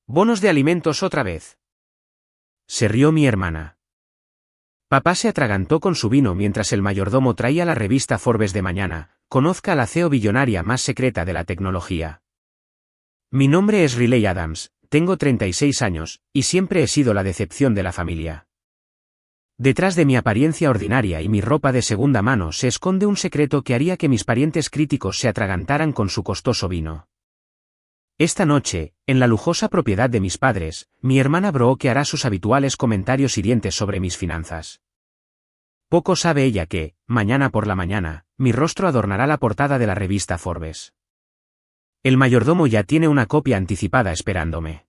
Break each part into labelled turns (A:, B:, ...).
A: ¿Bonos de alimentos otra vez? Se rió mi hermana. Papá se atragantó con su vino mientras el mayordomo traía la revista Forbes de mañana. Conozca a la CEO billonaria más secreta de la tecnología. Mi nombre es Riley Adams, tengo 36 años, y siempre he sido la decepción de la familia. Detrás de mi apariencia ordinaria y mi ropa de segunda mano se esconde un secreto que haría que mis parientes críticos se atragantaran con su costoso vino. Esta noche, en la lujosa propiedad de mis padres, mi hermana Brooke hará sus habituales comentarios hirientes sobre mis finanzas. Poco sabe ella que, mañana por la mañana, mi rostro adornará la portada de la revista Forbes. El mayordomo ya tiene una copia anticipada esperándome.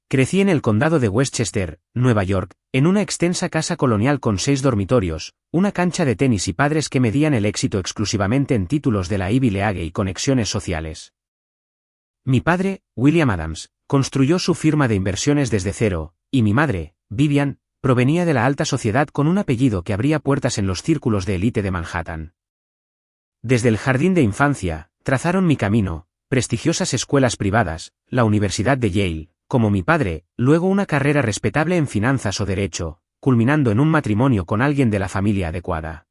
A: Crecí en el condado de Westchester, Nueva York, en una extensa casa colonial con 6 dormitorios, una cancha de tenis y padres que medían el éxito exclusivamente en títulos de la Ivy League y conexiones sociales. Mi padre, William Adams, construyó su firma de inversiones desde cero, y mi madre, Vivian, provenía de la alta sociedad con un apellido que abría puertas en los círculos de élite de Manhattan. Desde el jardín de infancia, trazaron mi camino, prestigiosas escuelas privadas, la Universidad de Yale, como mi padre, luego una carrera respetable en finanzas o derecho, culminando en un matrimonio con alguien de la familia adecuada.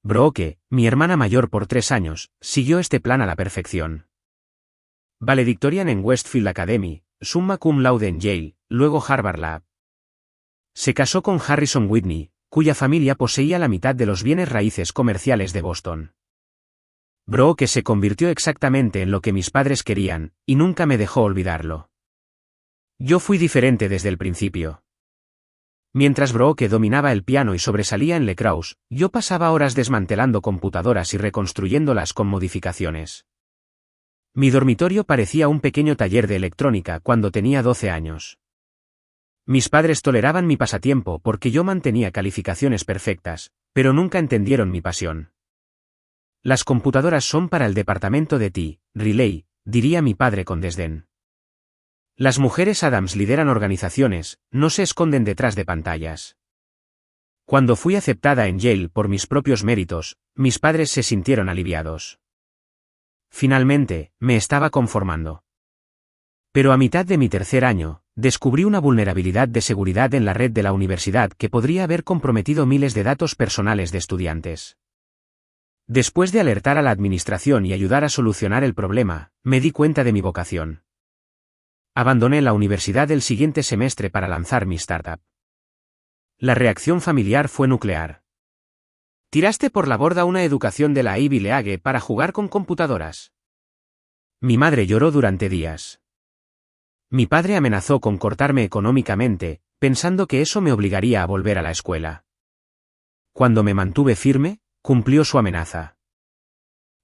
A: Brooke, mi hermana mayor por 3 años, siguió este plan a la perfección. Valedictorian en Westfield Academy, summa cum laude en Yale, luego Harvard Lab. Se casó con Harrison Whitney, cuya familia poseía la mitad de los bienes raíces comerciales de Boston. Brooke se convirtió exactamente en lo que mis padres querían, y nunca me dejó olvidarlo. Yo fui diferente desde el principio. Mientras Brooke dominaba el piano y sobresalía en Lecraus, yo pasaba horas desmantelando computadoras y reconstruyéndolas con modificaciones. Mi dormitorio parecía un pequeño taller de electrónica cuando tenía 12 años. Mis padres toleraban mi pasatiempo porque yo mantenía calificaciones perfectas, pero nunca entendieron mi pasión. Las computadoras son para el departamento de ti, Riley, diría mi padre con desdén. Las mujeres Adams lideran organizaciones, no se esconden detrás de pantallas. Cuando fui aceptada en Yale por mis propios méritos, mis padres se sintieron aliviados. Finalmente, me estaba conformando. Pero a mitad de mi tercer año, descubrí una vulnerabilidad de seguridad en la red de la universidad que podría haber comprometido miles de datos personales de estudiantes. Después de alertar a la administración y ayudar a solucionar el problema, me di cuenta de mi vocación. Abandoné la universidad el siguiente semestre para lanzar mi startup. La reacción familiar fue nuclear. ¿Tiraste por la borda una educación de la Ivy League para jugar con computadoras? Mi madre lloró durante días. Mi padre amenazó con cortarme económicamente, pensando que eso me obligaría a volver a la escuela. Cuando me mantuve firme, cumplió su amenaza.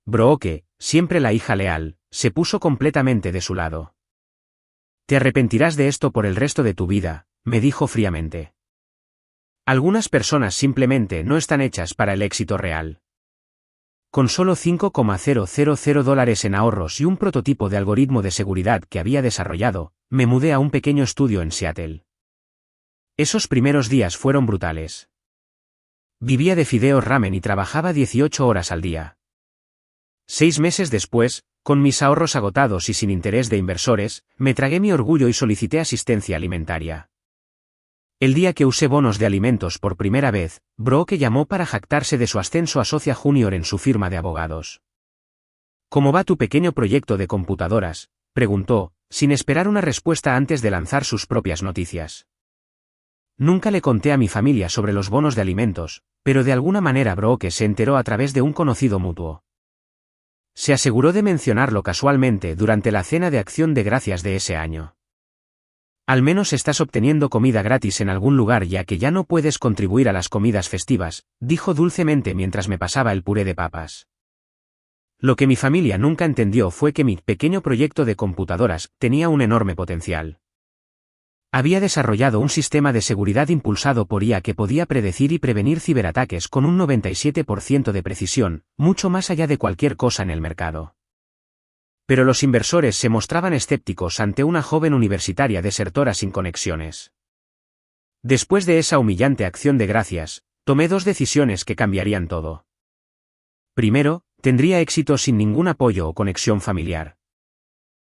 A: Brooke, siempre la hija leal, se puso completamente de su lado. Te arrepentirás de esto por el resto de tu vida, me dijo fríamente. Algunas personas simplemente no están hechas para el éxito real. Con solo $5,000 en ahorros y un prototipo de algoritmo de seguridad que había desarrollado, me mudé a un pequeño estudio en Seattle. Esos primeros días fueron brutales. Vivía de fideos ramen y trabajaba 18 horas al día. 6 meses después, con mis ahorros agotados y sin interés de inversores, me tragué mi orgullo y solicité asistencia alimentaria. El día que usé bonos de alimentos por primera vez, Brooke llamó para jactarse de su ascenso a socia junior en su firma de abogados. ¿Cómo va tu pequeño proyecto de computadoras?, preguntó, sin esperar una respuesta antes de lanzar sus propias noticias. Nunca le conté a mi familia sobre los bonos de alimentos, pero de alguna manera Brooke se enteró a través de un conocido mutuo. Se aseguró de mencionarlo casualmente durante la cena de acción de gracias de ese año. Al menos estás obteniendo comida gratis en algún lugar ya que ya no puedes contribuir a las comidas festivas, dijo dulcemente mientras me pasaba el puré de papas. Lo que mi familia nunca entendió fue que mi pequeño proyecto de computadoras tenía un enorme potencial. Había desarrollado un sistema de seguridad impulsado por IA que podía predecir y prevenir ciberataques con un 97% de precisión, mucho más allá de cualquier cosa en el mercado. Pero los inversores se mostraban escépticos ante una joven universitaria desertora sin conexiones. Después de esa humillante acción de gracias, tomé 2 decisiones que cambiarían todo. Primero, tendría éxito sin ningún apoyo o conexión familiar.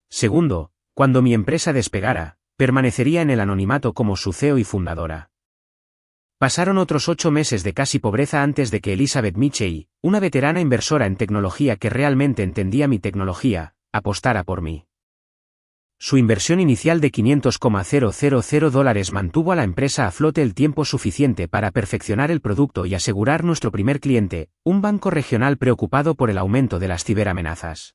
A: Segundo, Cuando mi empresa despegara, permanecería en el anonimato como su CEO y fundadora. Pasaron otros 8 meses de casi pobreza antes de que Elizabeth Mitchell, una veterana inversora en tecnología que realmente entendía mi tecnología, apostara por mí. Su inversión inicial de $500,000 mantuvo a la empresa a flote el tiempo suficiente para perfeccionar el producto y asegurar nuestro primer cliente, un banco regional preocupado por el aumento de las ciberamenazas.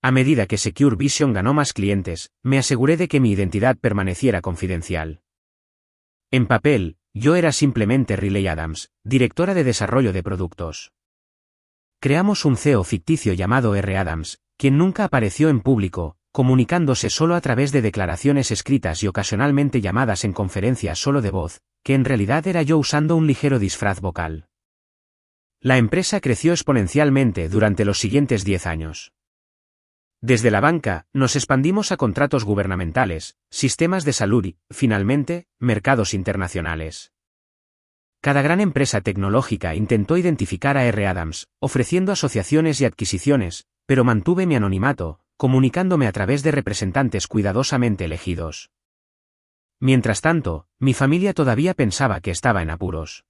A: A medida que Secure Vision ganó más clientes, me aseguré de que mi identidad permaneciera confidencial. En papel, yo era simplemente Riley Adams, directora de desarrollo de productos. Creamos un CEO ficticio llamado R. Adams, quien nunca apareció en público, comunicándose solo a través de declaraciones escritas y ocasionalmente llamadas en conferencias solo de voz, que en realidad era yo usando un ligero disfraz vocal. La empresa creció exponencialmente durante los siguientes 10 años. Desde la banca, nos expandimos a contratos gubernamentales, sistemas de salud y, finalmente, mercados internacionales. Cada gran empresa tecnológica intentó identificar a R. Adams, ofreciendo asociaciones y adquisiciones, pero mantuve mi anonimato, comunicándome a través de representantes cuidadosamente elegidos. Mientras tanto, mi familia todavía pensaba que estaba en apuros.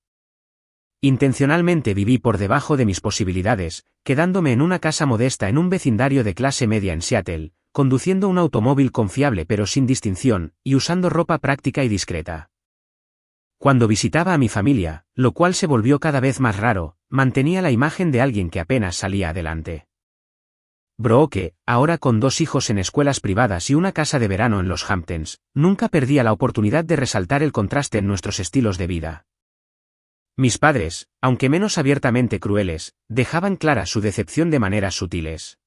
A: Intencionalmente viví por debajo de mis posibilidades, quedándome en una casa modesta en un vecindario de clase media en Seattle, conduciendo un automóvil confiable pero sin distinción, y usando ropa práctica y discreta. Cuando visitaba a mi familia, lo cual se volvió cada vez más raro, mantenía la imagen de alguien que apenas salía adelante. Brooke, ahora con 2 hijos en escuelas privadas y una casa de verano en los Hamptons, nunca perdía la oportunidad de resaltar el contraste en nuestros estilos de vida. Mis padres, aunque menos abiertamente crueles, dejaban clara su decepción de maneras sutiles.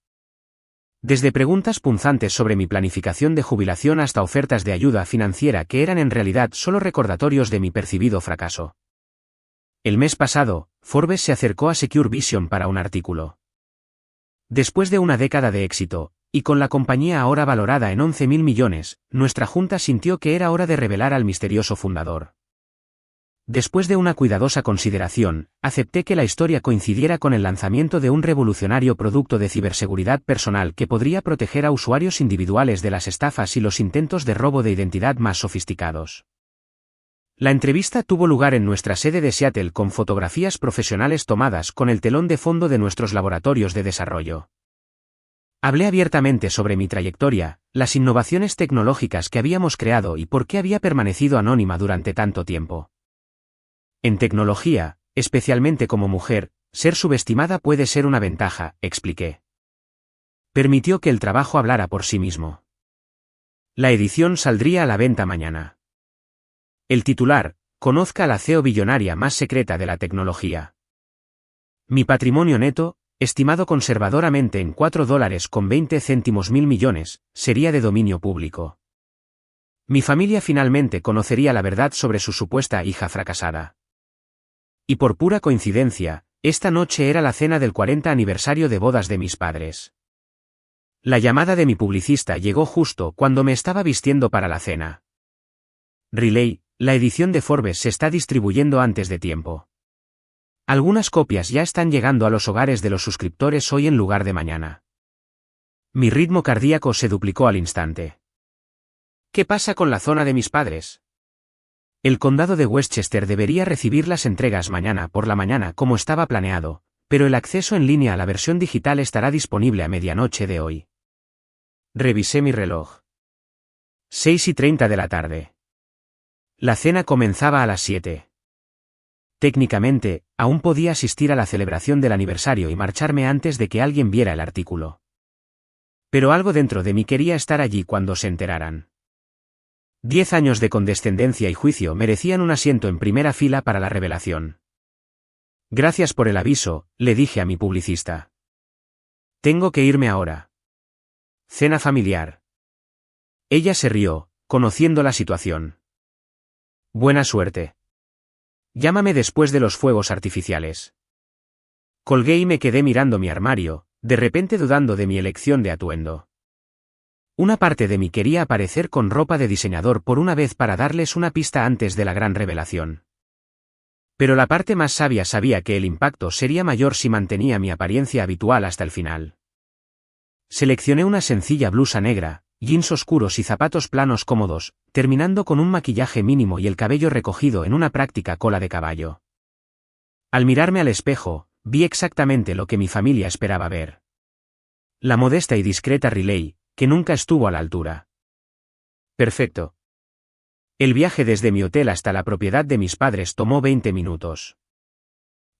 A: Desde preguntas punzantes sobre mi planificación de jubilación hasta ofertas de ayuda financiera que eran en realidad solo recordatorios de mi percibido fracaso. El mes pasado, Forbes se acercó a Secure Vision para un artículo. Después de una década de éxito, y con la compañía ahora valorada en 11.000 millones, nuestra junta sintió que era hora de revelar al misterioso fundador. Después de una cuidadosa consideración, acepté que la historia coincidiera con el lanzamiento de un revolucionario producto de ciberseguridad personal que podría proteger a usuarios individuales de las estafas y los intentos de robo de identidad más sofisticados. La entrevista tuvo lugar en nuestra sede de Seattle con fotografías profesionales tomadas con el telón de fondo de nuestros laboratorios de desarrollo. Hablé abiertamente sobre mi trayectoria, las innovaciones tecnológicas que habíamos creado y por qué había permanecido anónima durante tanto tiempo. En tecnología, especialmente como mujer, ser subestimada puede ser una ventaja, expliqué. Permitió que el trabajo hablara por sí mismo. La edición saldría a la venta mañana. El titular: conozca a la CEO billonaria más secreta de la tecnología. Mi patrimonio neto, estimado conservadoramente en $4.20 mil millones, sería de dominio público. Mi familia finalmente conocería la verdad sobre su supuesta hija fracasada. Y por pura coincidencia, esta noche era la cena del 40 aniversario de bodas de mis padres. La llamada de mi publicista llegó justo cuando me estaba vistiendo para la cena. Riley, la edición de Forbes se está distribuyendo antes de tiempo. Algunas copias ya están llegando a los hogares de los suscriptores hoy en lugar de mañana. Mi ritmo cardíaco se duplicó al instante. ¿Qué pasa con la zona de mis padres? El condado de Westchester debería recibir las entregas mañana por la mañana como estaba planeado, pero el acceso en línea a la versión digital estará disponible a medianoche de hoy. Revisé mi reloj. 6:30 de la tarde. La cena comenzaba a las 7. Técnicamente, aún podía asistir a la celebración del aniversario y marcharme antes de que alguien viera el artículo. Pero algo dentro de mí quería estar allí cuando se enteraran. 10 años de condescendencia y juicio merecían un asiento en primera fila para la revelación. Gracias por el aviso, le dije a mi publicista. Tengo que irme ahora. Cena familiar. Ella se rió, conociendo la situación. Buena suerte. Llámame después de los fuegos artificiales. Colgué y me quedé mirando mi armario, de repente dudando de mi elección de atuendo. Una parte de mí quería aparecer con ropa de diseñador por una vez para darles una pista antes de la gran revelación. Pero la parte más sabia sabía que el impacto sería mayor si mantenía mi apariencia habitual hasta el final. Seleccioné una sencilla blusa negra, jeans oscuros y zapatos planos cómodos, terminando con un maquillaje mínimo y el cabello recogido en una práctica cola de caballo. Al mirarme al espejo, vi exactamente lo que mi familia esperaba ver. La modesta y discreta Riley, que nunca estuvo a la altura. Perfecto. El viaje desde mi hotel hasta la propiedad de mis padres tomó 20 minutos.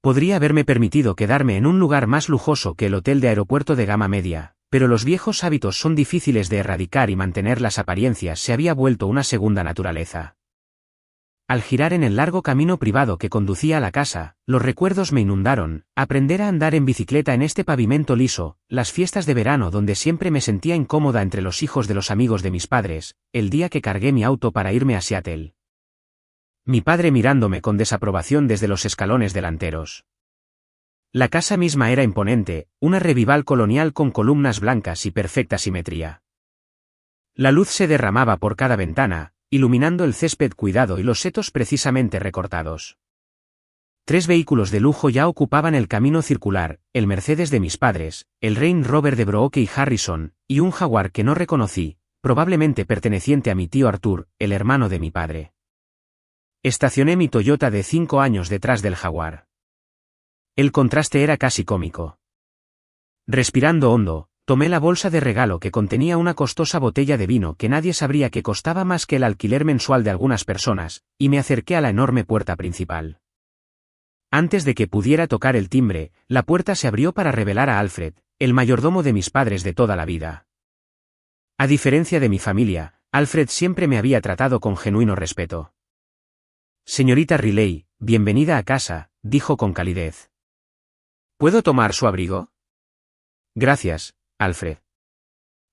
A: Podría haberme permitido quedarme en un lugar más lujoso que el hotel de aeropuerto de gama media, pero los viejos hábitos son difíciles de erradicar y mantener las apariencias se había vuelto una segunda naturaleza. Al girar en el largo camino privado que conducía a la casa, los recuerdos me inundaron, aprender a andar en bicicleta en este pavimento liso, las fiestas de verano donde siempre me sentía incómoda entre los hijos de los amigos de mis padres, el día que cargué mi auto para irme a Seattle. Mi padre mirándome con desaprobación desde los escalones delanteros. La casa misma era imponente, una revival colonial con columnas blancas y perfecta simetría. La luz se derramaba por cada ventana, iluminando el césped cuidado y los setos precisamente recortados. 3 vehículos de lujo ya ocupaban el camino circular, el Mercedes de mis padres, el Range Rover de Brooke y Harrison, y un Jaguar que no reconocí, probablemente perteneciente a mi tío Arthur, el hermano de mi padre. Estacioné mi Toyota de 5 años detrás del Jaguar. El contraste era casi cómico. Respirando hondo, tomé la bolsa de regalo que contenía una costosa botella de vino que nadie sabría que costaba más que el alquiler mensual de algunas personas, y me acerqué a la enorme puerta principal. Antes de que pudiera tocar el timbre, la puerta se abrió para revelar a Alfred, el mayordomo de mis padres de toda la vida. A diferencia de mi familia, Alfred siempre me había tratado con genuino respeto. Señorita Riley, bienvenida a casa, dijo con calidez. ¿Puedo tomar su abrigo? Gracias, Alfred.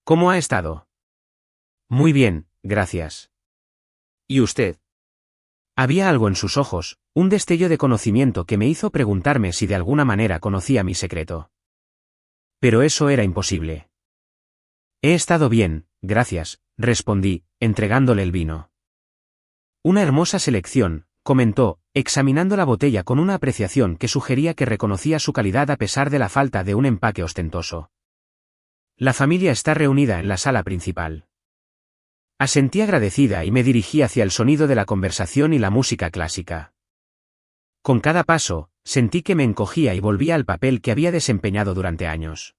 A: ¿Cómo ha estado? Muy bien, gracias. ¿Y usted? Había algo en sus ojos, un destello de conocimiento que me hizo preguntarme si de alguna manera conocía mi secreto. Pero eso era imposible. He estado bien, gracias, respondí, entregándole el vino. Una hermosa selección, comentó, examinando la botella con una apreciación que sugería que reconocía su calidad a pesar de la falta de un empaque ostentoso. La familia está reunida en la sala principal. Asentí agradecida y me dirigí hacia el sonido de la conversación y la música clásica. Con cada paso, sentí que me encogía y volvía al papel que había desempeñado durante años.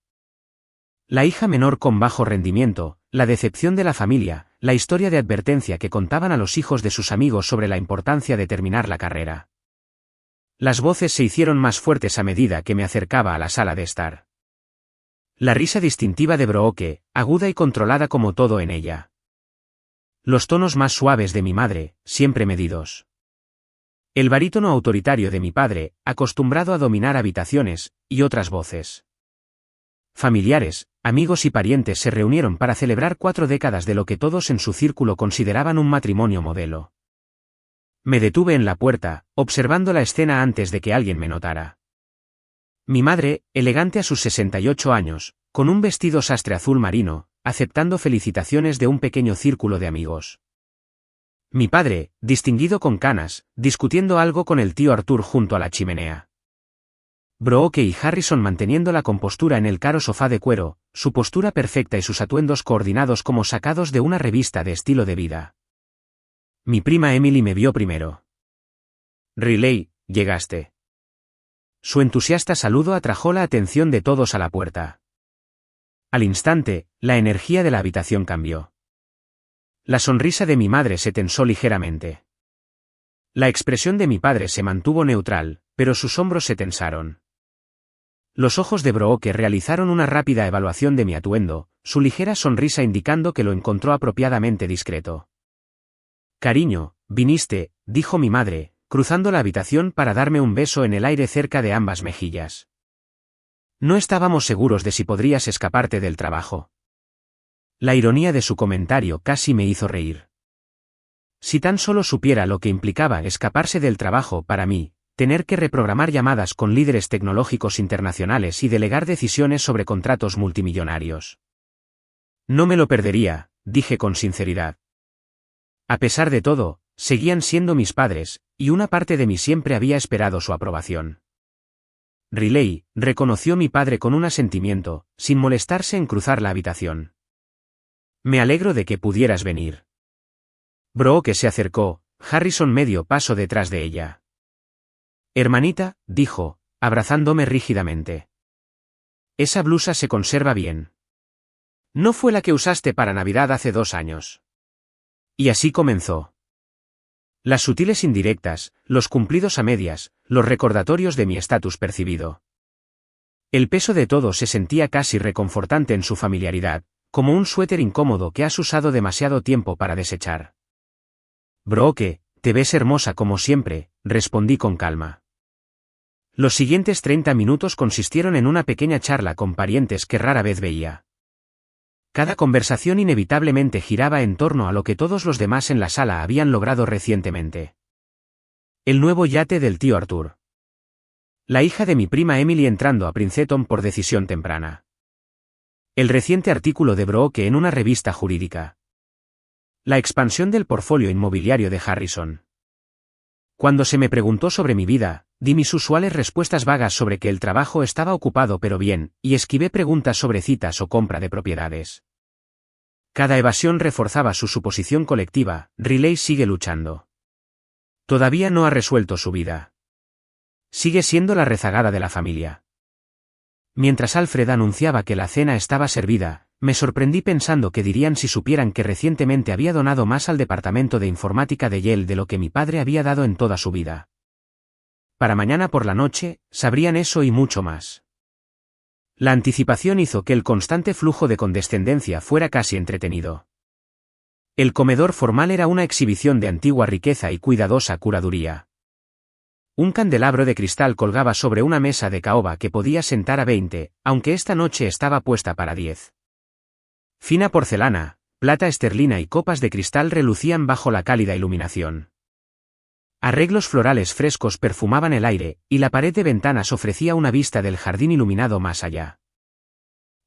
A: La hija menor con bajo rendimiento, la decepción de la familia, la historia de advertencia que contaban a los hijos de sus amigos sobre la importancia de terminar la carrera. Las voces se hicieron más fuertes a medida que me acercaba a la sala de estar. La risa distintiva de Brooke, aguda y controlada como todo en ella. Los tonos más suaves de mi madre, siempre medidos. El barítono autoritario de mi padre, acostumbrado a dominar habitaciones, y otras voces. Familiares, amigos y parientes se reunieron para celebrar 4 décadas de lo que todos en su círculo consideraban un matrimonio modelo. Me detuve en la puerta, observando la escena antes de que alguien me notara. Mi madre, elegante a sus 68 años, con un vestido sastre azul marino, aceptando felicitaciones de un pequeño círculo de amigos. Mi padre, distinguido con canas, discutiendo algo con el tío Arthur junto a la chimenea. Brooke y Harrison manteniendo la compostura en el caro sofá de cuero, su postura perfecta y sus atuendos coordinados como sacados de una revista de estilo de vida. Mi prima Emily me vio primero. Riley, llegaste. Su entusiasta saludo atrajo la atención de todos a la puerta. Al instante, la energía de la habitación cambió. La sonrisa de mi madre se tensó ligeramente. La expresión de mi padre se mantuvo neutral, pero sus hombros se tensaron. Los ojos de Brooke realizaron una rápida evaluación de mi atuendo, su ligera sonrisa indicando que lo encontró apropiadamente discreto. Cariño, viniste, dijo mi madre, cruzando la habitación para darme un beso en el aire cerca de ambas mejillas. No estábamos seguros de si podrías escaparte del trabajo. La ironía de su comentario casi me hizo reír. Si tan solo supiera lo que implicaba escaparse del trabajo para mí, tener que reprogramar llamadas con líderes tecnológicos internacionales y delegar decisiones sobre contratos multimillonarios. No me lo perdería, dije con sinceridad. A pesar de todo, seguían siendo mis padres, y una parte de mí siempre había esperado su aprobación. Riley, reconoció mi padre con un asentimiento, sin molestarse en cruzar la habitación. Me alegro de que pudieras venir. Brooke se acercó, Harrison medio paso detrás de ella. Hermanita, dijo, abrazándome rígidamente. Esa blusa se conserva bien. No fue la que usaste para Navidad hace 2 años. Y así comenzó. Las sutiles indirectas, los cumplidos a medias, los recordatorios de mi estatus percibido. El peso de todo se sentía casi reconfortante en su familiaridad, como un suéter incómodo que has usado demasiado tiempo para desechar. Brooke, te ves hermosa como siempre, respondí con calma. Los siguientes 30 minutos consistieron en una pequeña charla con parientes que rara vez veía. Cada conversación inevitablemente giraba en torno a lo que todos los demás en la sala habían logrado recientemente. El nuevo yate del tío Arthur. La hija de mi prima Emily entrando a Princeton por decisión temprana. El reciente artículo de Brooke en una revista jurídica. La expansión del portfolio inmobiliario de Harrison. Cuando se me preguntó sobre mi vida, di mis usuales respuestas vagas sobre que el trabajo estaba ocupado pero bien, y esquivé preguntas sobre citas o compra de propiedades. Cada evasión reforzaba su suposición colectiva, Riley sigue luchando. Todavía no ha resuelto su vida. Sigue siendo la rezagada de la familia. Mientras Alfred anunciaba que la cena estaba servida, me sorprendí pensando qué dirían si supieran que recientemente había donado más al departamento de informática de Yale de lo que mi padre había dado en toda su vida. Para mañana por la noche, sabrían eso y mucho más. La anticipación hizo que el constante flujo de condescendencia fuera casi entretenido. El comedor formal era una exhibición de antigua riqueza y cuidadosa curaduría. Un candelabro de cristal colgaba sobre una mesa de caoba que podía sentar a 20, aunque esta noche estaba puesta para 10. Fina porcelana, plata esterlina y copas de cristal relucían bajo la cálida iluminación. Arreglos florales frescos perfumaban el aire, y la pared de ventanas ofrecía una vista del jardín iluminado más allá.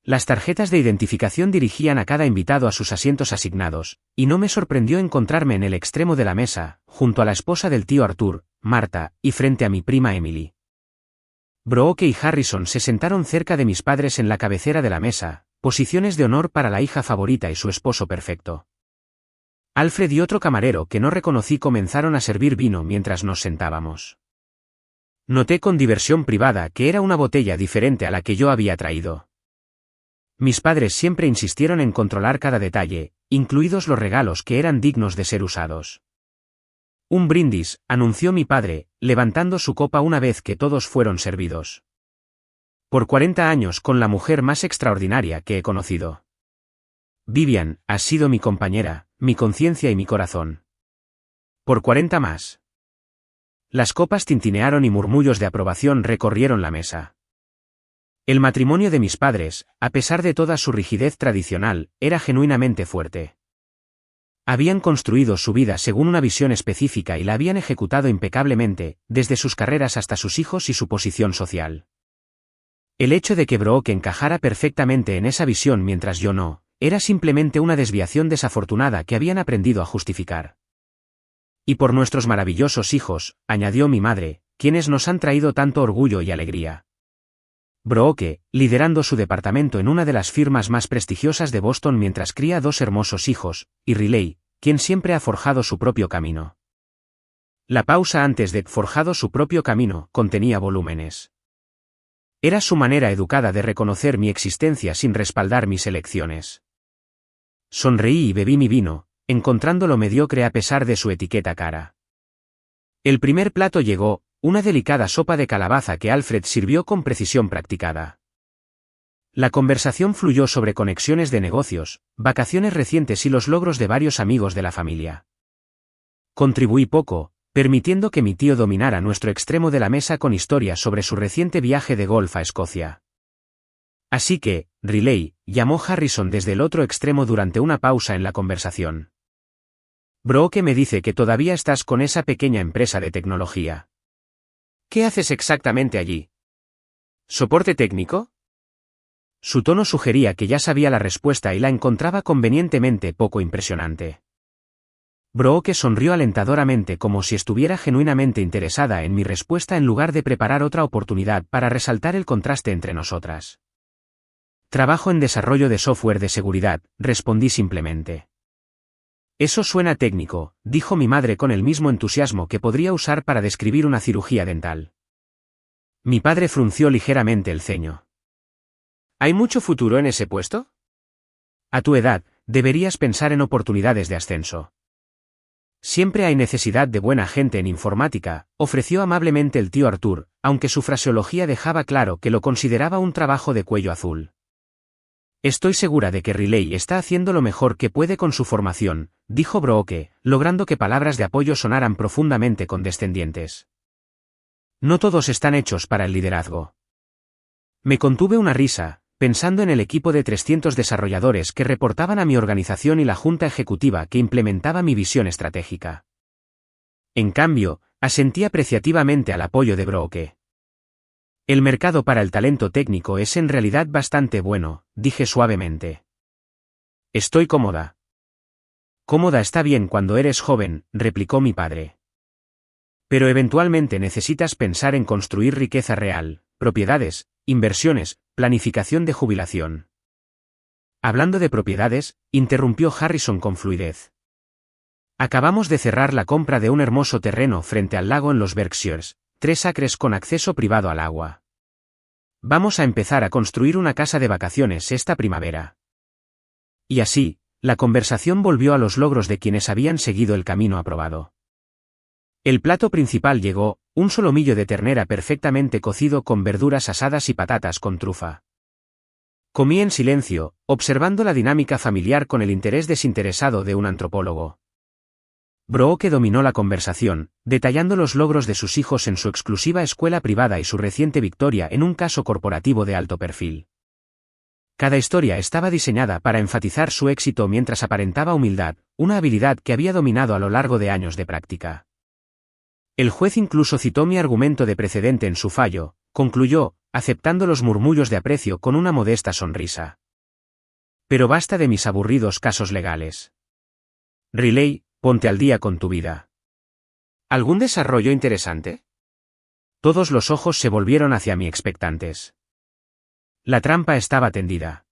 A: Las tarjetas de identificación dirigían a cada invitado a sus asientos asignados, y no me sorprendió encontrarme en el extremo de la mesa, junto a la esposa del tío Arthur, Marta, y frente a mi prima Emily. Brooke y Harrison se sentaron cerca de mis padres en la cabecera de la mesa, posiciones de honor para la hija favorita y su esposo perfecto. Alfred y otro camarero que no reconocí comenzaron a servir vino mientras nos sentábamos. Noté con diversión privada que era una botella diferente a la que yo había traído. Mis padres siempre insistieron en controlar cada detalle, incluidos los regalos que eran dignos de ser usados. Un brindis, anunció mi padre, levantando su copa una vez que todos fueron servidos. Por 40 años con la mujer más extraordinaria que he conocido. Vivian, has sido mi compañera, mi conciencia y mi corazón. Por 40 más. Las copas tintinearon y murmullos de aprobación recorrieron la mesa. El matrimonio de mis padres, a pesar de toda su rigidez tradicional, era genuinamente fuerte. Habían construido su vida según una visión específica y la habían ejecutado impecablemente, desde sus carreras hasta sus hijos y su posición social. El hecho de que Brooke encajara perfectamente en esa visión mientras yo no, era simplemente una desviación desafortunada que habían aprendido a justificar. Y por nuestros maravillosos hijos, añadió mi madre, quienes nos han traído tanto orgullo y alegría. Brooke, liderando su departamento en una de las firmas más prestigiosas de Boston mientras cría 2 hermosos hijos, y Riley, quien siempre ha forjado su propio camino. La pausa antes de forjado su propio camino contenía volúmenes. Era su manera educada de reconocer mi existencia sin respaldar mis elecciones. Sonreí y bebí mi vino, encontrándolo mediocre a pesar de su etiqueta cara. El primer plato llegó, una delicada sopa de calabaza que Alfred sirvió con precisión practicada. La conversación fluyó sobre conexiones de negocios, vacaciones recientes y los logros de varios amigos de la familia. Contribuí poco, permitiendo que mi tío dominara nuestro extremo de la mesa con historias sobre su reciente viaje de golf a Escocia. Así que, Riley, llamó Harrison desde el otro extremo durante una pausa en la conversación. Brooke me dice que todavía estás con esa pequeña empresa de tecnología. ¿Qué haces exactamente allí? ¿Soporte técnico? Su tono sugería que ya sabía la respuesta y la encontraba convenientemente poco impresionante. Brooke sonrió alentadoramente como si estuviera genuinamente interesada en mi respuesta en lugar de preparar otra oportunidad para resaltar el contraste entre nosotras. Trabajo en desarrollo de software de seguridad, respondí simplemente. Eso suena técnico, dijo mi madre con el mismo entusiasmo que podría usar para describir una cirugía dental. Mi padre frunció ligeramente el ceño. ¿Hay mucho futuro en ese puesto? A tu edad, deberías pensar en oportunidades de ascenso. Siempre hay necesidad de buena gente en informática, ofreció amablemente el tío Arthur, aunque su fraseología dejaba claro que lo consideraba un trabajo de cuello azul. Estoy segura de que Riley está haciendo lo mejor que puede con su formación, dijo Brooke, logrando que palabras de apoyo sonaran profundamente condescendientes. No todos están hechos para el liderazgo. Me contuve una risa, pensando en el equipo de 300 desarrolladores que reportaban a mi organización y la junta ejecutiva que implementaba mi visión estratégica. En cambio, asentí apreciativamente al apoyo de Brooke. El mercado para el talento técnico es en realidad bastante bueno, dije suavemente. Estoy cómoda. Cómoda está bien cuando eres joven, replicó mi padre. Pero eventualmente necesitas pensar en construir riqueza real, propiedades, inversiones, planificación de jubilación. Hablando de propiedades, interrumpió Harrison con fluidez. Acabamos de cerrar la compra de un hermoso terreno frente al lago en los Berkshires, 3 acres con acceso privado al agua. Vamos a empezar a construir una casa de vacaciones esta primavera. Y así, la conversación volvió a los logros de quienes habían seguido el camino aprobado. El plato principal llegó, un solomillo de ternera perfectamente cocido con verduras asadas y patatas con trufa. Comí en silencio, observando la dinámica familiar con el interés desinteresado de un antropólogo. Brooke dominó la conversación, detallando los logros de sus hijos en su exclusiva escuela privada y su reciente victoria en un caso corporativo de alto perfil. Cada historia estaba diseñada para enfatizar su éxito mientras aparentaba humildad, una habilidad que había dominado a lo largo de años de práctica. El juez incluso citó mi argumento de precedente en su fallo, concluyó, aceptando los murmullos de aprecio con una modesta sonrisa. Pero basta de mis aburridos casos legales. Riley, ponte al día con tu vida. ¿Algún desarrollo interesante? Todos los ojos se volvieron hacia mí expectantes. La trampa estaba tendida.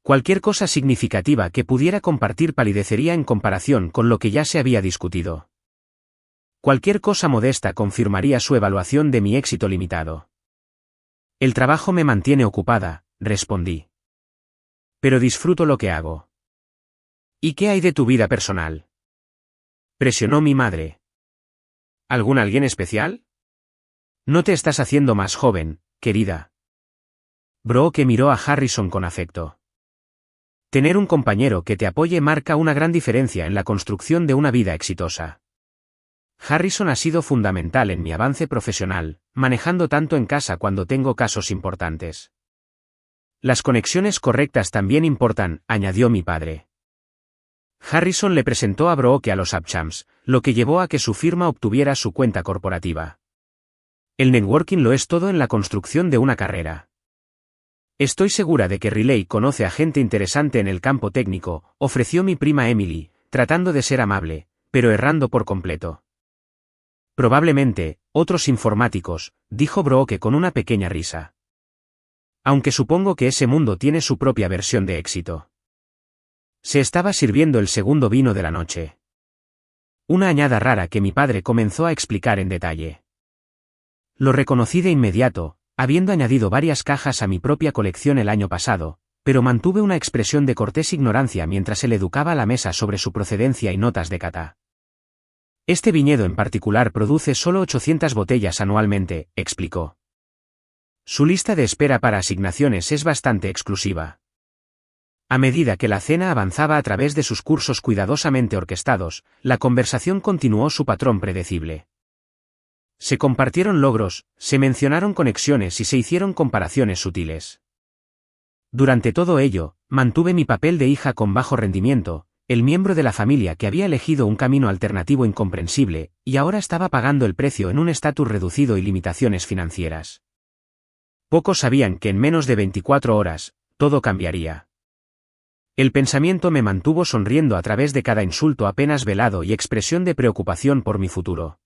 A: Cualquier cosa significativa que pudiera compartir palidecería en comparación con lo que ya se había discutido. Cualquier cosa modesta confirmaría su evaluación de mi éxito limitado. El trabajo me mantiene ocupada, respondí. Pero disfruto lo que hago. ¿Y qué hay de tu vida personal? Presionó mi madre. ¿Algún alguien especial? No te estás haciendo más joven, querida. Brooke miró a Harrison con afecto. Tener un compañero que te apoye marca una gran diferencia en la construcción de una vida exitosa. Harrison ha sido fundamental en mi avance profesional, manejando tanto en casa cuando tengo casos importantes. Las conexiones correctas también importan, añadió mi padre. Harrison le presentó a Brooke a los Upchams, lo que llevó a que su firma obtuviera su cuenta corporativa. El networking lo es todo en la construcción de una carrera. Estoy segura de que Riley conoce a gente interesante en el campo técnico, ofreció mi prima Emily, tratando de ser amable, pero errando por completo. Probablemente, otros informáticos, dijo Brooke con una pequeña risa. Aunque supongo que ese mundo tiene su propia versión de éxito. Se estaba sirviendo el segundo vino de la noche. Una añada rara que mi padre comenzó a explicar en detalle. Lo reconocí de inmediato, habiendo añadido varias cajas a mi propia colección el año pasado, pero mantuve una expresión de cortés ignorancia mientras él educaba a la mesa sobre su procedencia y notas de cata. Este viñedo en particular produce solo 800 botellas anualmente, explicó. Su lista de espera para asignaciones es bastante exclusiva. A medida que la cena avanzaba a través de sus cursos cuidadosamente orquestados, la conversación continuó su patrón predecible. Se compartieron logros, se mencionaron conexiones y se hicieron comparaciones sutiles. Durante todo ello, mantuve mi papel de hija con bajo rendimiento, el miembro de la familia que había elegido un camino alternativo incomprensible, y ahora estaba pagando el precio en un estatus reducido y limitaciones financieras. Pocos sabían que en menos de 24 horas, todo cambiaría. El pensamiento me mantuvo sonriendo a través de cada insulto apenas velado y expresión de preocupación por mi futuro.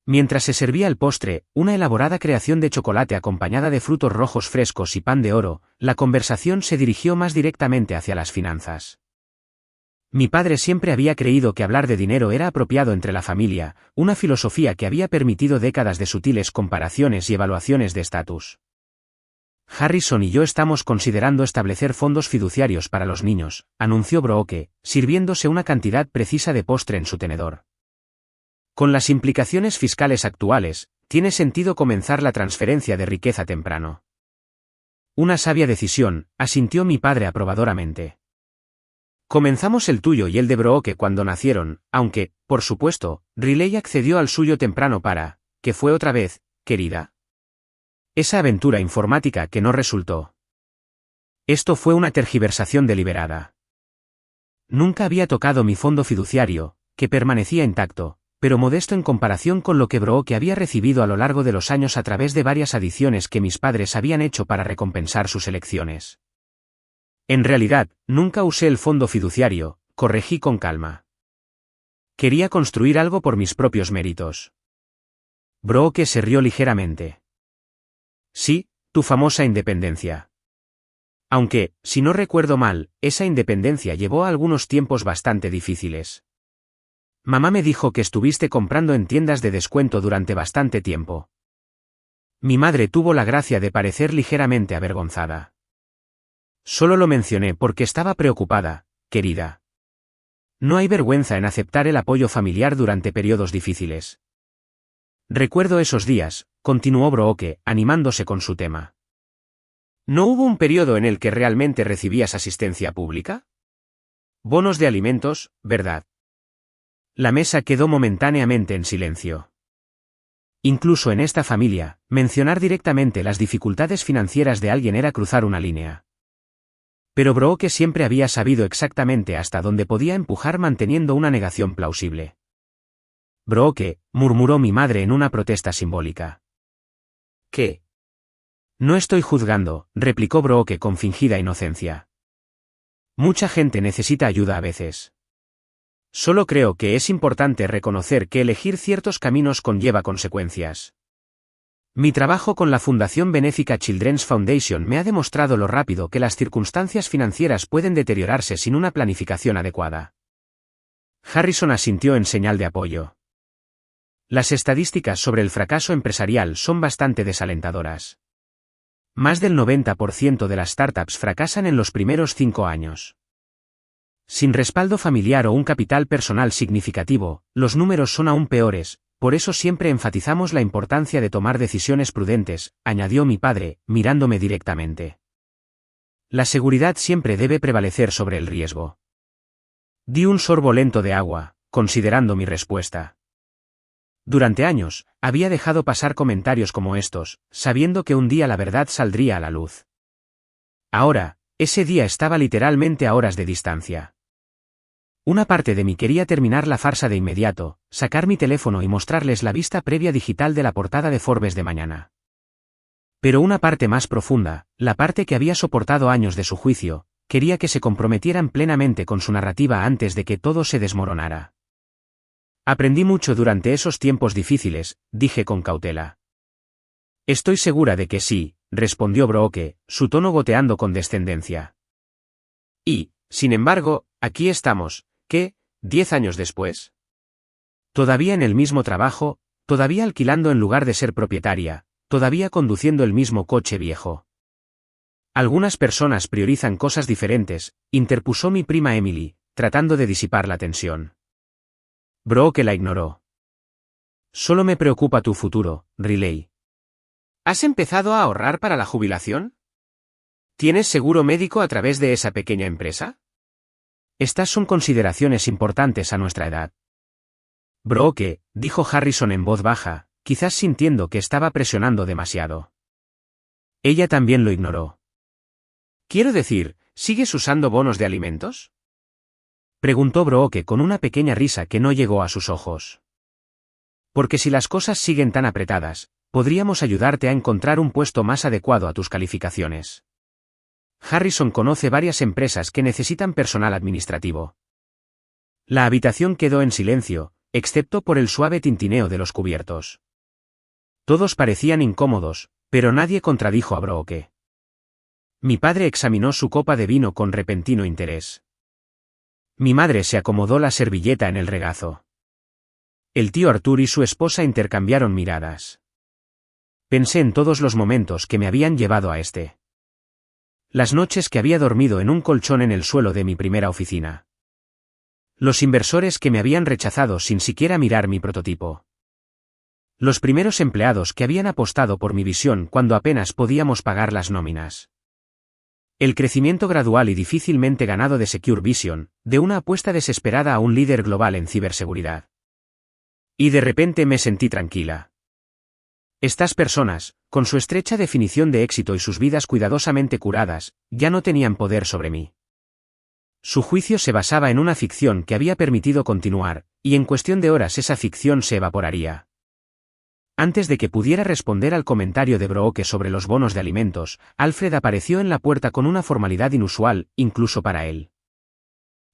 A: Mientras se servía el postre, una elaborada creación de chocolate acompañada de frutos rojos frescos y pan de oro, la conversación se dirigió más directamente hacia las finanzas. Mi padre siempre había creído que hablar de dinero era apropiado entre la familia, una filosofía que había permitido décadas de sutiles comparaciones y evaluaciones de estatus. Harrison y yo estamos considerando establecer fondos fiduciarios para los niños, anunció Brooke, sirviéndose una cantidad precisa de postre en su tenedor. Con las implicaciones fiscales actuales, tiene sentido comenzar la transferencia de riqueza temprano. Una sabia decisión, asintió mi padre aprobadoramente. Comenzamos el tuyo y el de Brooke cuando nacieron, aunque, por supuesto, Riley accedió al suyo temprano para, ¿qué fue otra vez, querida? Esa aventura informática que no resultó. Esto fue una tergiversación deliberada. Nunca había tocado mi fondo fiduciario, que permanecía intacto, pero modesto en comparación con lo que Brooke había recibido a lo largo de los años a través de varias adiciones que mis padres habían hecho para recompensar sus elecciones. En realidad, nunca usé el fondo fiduciario, corregí con calma. Quería construir algo por mis propios méritos. Brooke se rió ligeramente. Sí, tu famosa independencia. Aunque, si no recuerdo mal, esa independencia llevó a algunos tiempos bastante difíciles. Mamá me dijo que estuviste comprando en tiendas de descuento durante bastante tiempo. Mi madre tuvo la gracia de parecer ligeramente avergonzada. Solo lo mencioné porque estaba preocupada, querida. No hay vergüenza en aceptar el apoyo familiar durante periodos difíciles. Recuerdo esos días, continuó Brooke, animándose con su tema. ¿No hubo un periodo en el que realmente recibías asistencia pública? Bonos de alimentos, ¿verdad? La mesa quedó momentáneamente en silencio. Incluso en esta familia, mencionar directamente las dificultades financieras de alguien era cruzar una línea. Pero Brooke siempre había sabido exactamente hasta dónde podía empujar manteniendo una negación plausible. Brooke, murmuró mi madre en una protesta simbólica. ¿Qué? No estoy juzgando, replicó Brooke con fingida inocencia. Mucha gente necesita ayuda a veces. Solo creo que es importante reconocer que elegir ciertos caminos conlleva consecuencias. Mi trabajo con la fundación benéfica Children's Foundation me ha demostrado lo rápido que las circunstancias financieras pueden deteriorarse sin una planificación adecuada. Harrison asintió en señal de apoyo. Las estadísticas sobre el fracaso empresarial son bastante desalentadoras. Más del 90% de las startups fracasan en los primeros 5 años. Sin respaldo familiar o un capital personal significativo, los números son aún peores, por eso siempre enfatizamos la importancia de tomar decisiones prudentes, añadió mi padre, mirándome directamente. La seguridad siempre debe prevalecer sobre el riesgo. Di un sorbo lento de agua, considerando mi respuesta. Durante años, había dejado pasar comentarios como estos, sabiendo que un día la verdad saldría a la luz. Ahora, ese día estaba literalmente a horas de distancia. Una parte de mí quería terminar la farsa de inmediato, sacar mi teléfono y mostrarles la vista previa digital de la portada de Forbes de mañana. Pero una parte más profunda, la parte que había soportado años de su juicio, quería que se comprometieran plenamente con su narrativa antes de que todo se desmoronara. Aprendí mucho durante esos tiempos difíciles, dije con cautela. Estoy segura de que sí, respondió Brooke, su tono goteando con descendencia. Y, sin embargo, aquí estamos, ¿qué? 10 años después. Todavía en el mismo trabajo, todavía alquilando en lugar de ser propietaria, todavía conduciendo el mismo coche viejo. Algunas personas priorizan cosas diferentes, interpuso mi prima Emily, tratando de disipar la tensión. Brooke la ignoró. Solo me preocupa tu futuro, Riley. ¿Has empezado a ahorrar para la jubilación? ¿Tienes seguro médico a través de esa pequeña empresa? Estas son consideraciones importantes a nuestra edad. Brooke, dijo Harrison en voz baja, quizás sintiendo que estaba presionando demasiado. Ella también lo ignoró. Quiero decir, ¿sigues usando bonos de alimentos? Preguntó Brooke con una pequeña risa que no llegó a sus ojos. Porque si las cosas siguen tan apretadas, podríamos ayudarte a encontrar un puesto más adecuado a tus calificaciones. Harrison conoce varias empresas que necesitan personal administrativo. La habitación quedó en silencio, excepto por el suave tintineo de los cubiertos. Todos parecían incómodos, pero nadie contradijo a Brooke. Mi padre examinó su copa de vino con repentino interés. Mi madre se acomodó la servilleta en el regazo. El tío Arthur y su esposa intercambiaron miradas. Pensé en todos los momentos que me habían llevado a este. Las noches que había dormido en un colchón en el suelo de mi primera oficina. Los inversores que me habían rechazado sin siquiera mirar mi prototipo. Los primeros empleados que habían apostado por mi visión cuando apenas podíamos pagar las nóminas. El crecimiento gradual y difícilmente ganado de Secure Vision, de una apuesta desesperada a un líder global en ciberseguridad. Y de repente me sentí tranquila. Estas personas, con su estrecha definición de éxito y sus vidas cuidadosamente curadas, ya no tenían poder sobre mí. Su juicio se basaba en una ficción que había permitido continuar, y en cuestión de horas esa ficción se evaporaría. Antes de que pudiera responder al comentario de Brooke sobre los bonos de alimentos, Alfred apareció en la puerta con una formalidad inusual, incluso para él.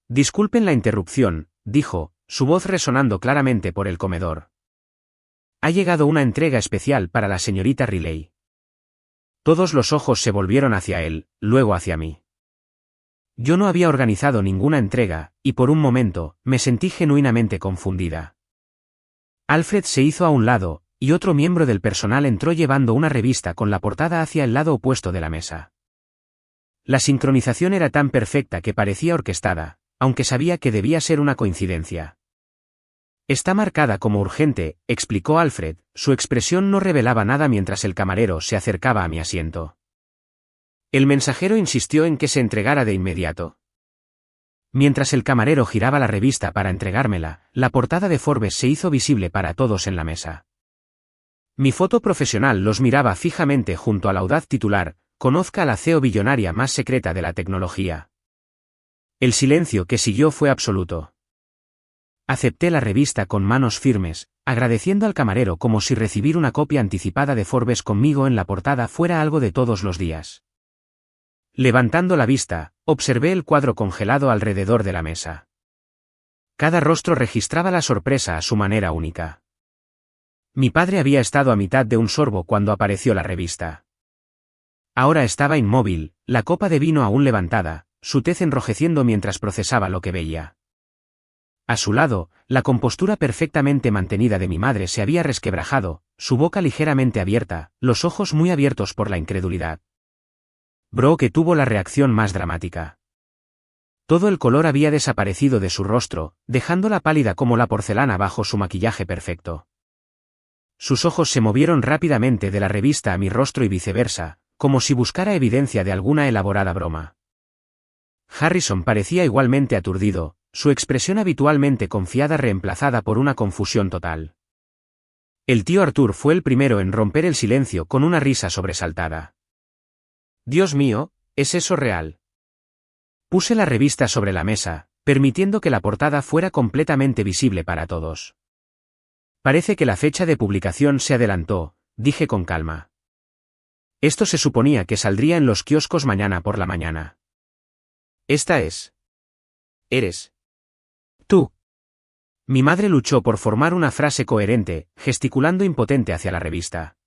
A: Disculpen la interrupción, dijo, su voz resonando claramente por el comedor. Ha llegado una entrega especial para la señorita Riley. Todos los ojos se volvieron hacia él, luego hacia mí. Yo no había organizado ninguna entrega, y por un momento, me sentí genuinamente confundida. Alfred se hizo a un lado, y otro miembro del personal entró llevando una revista con la portada hacia el lado opuesto de la mesa. La sincronización era tan perfecta que parecía orquestada, aunque sabía que debía ser una coincidencia. Está marcada como urgente, explicó Alfred, su expresión no revelaba nada mientras el camarero se acercaba a mi asiento. El mensajero insistió en que se entregara de inmediato. Mientras el camarero giraba la revista para entregármela, la portada de Forbes se hizo visible para todos en la mesa. Mi foto profesional los miraba fijamente junto al audaz titular, conozca a la CEO billonaria más secreta de la tecnología. El silencio que siguió fue absoluto. Acepté la revista con manos firmes, agradeciendo al camarero como si recibir una copia anticipada de Forbes conmigo en la portada fuera algo de todos los días. Levantando la vista, observé el cuadro congelado alrededor de la mesa. Cada rostro registraba la sorpresa a su manera única. Mi padre había estado a mitad de un sorbo cuando apareció la revista. Ahora estaba inmóvil, la copa de vino aún levantada, su tez enrojeciendo mientras procesaba lo que veía. A su lado, la compostura perfectamente mantenida de mi madre se había resquebrajado, su boca ligeramente abierta, los ojos muy abiertos por la incredulidad. Brooke tuvo la reacción más dramática. Todo el color había desaparecido de su rostro, dejándola pálida como la porcelana bajo su maquillaje perfecto. Sus ojos se movieron rápidamente de la revista a mi rostro y viceversa, como si buscara evidencia de alguna elaborada broma. Harrison parecía igualmente aturdido, su expresión habitualmente confiada reemplazada por una confusión total. El tío Arthur fue el primero en romper el silencio con una risa sobresaltada. Dios mío, ¿es eso real? Puse la revista sobre la mesa, permitiendo que la portada fuera completamente visible para todos. Parece que la fecha de publicación se adelantó, dije con calma. Esto se suponía que saldría en los kioscos mañana por la mañana. Esta es. Eres. Tú. Mi madre luchó por formar una frase coherente, gesticulando impotente hacia la revista.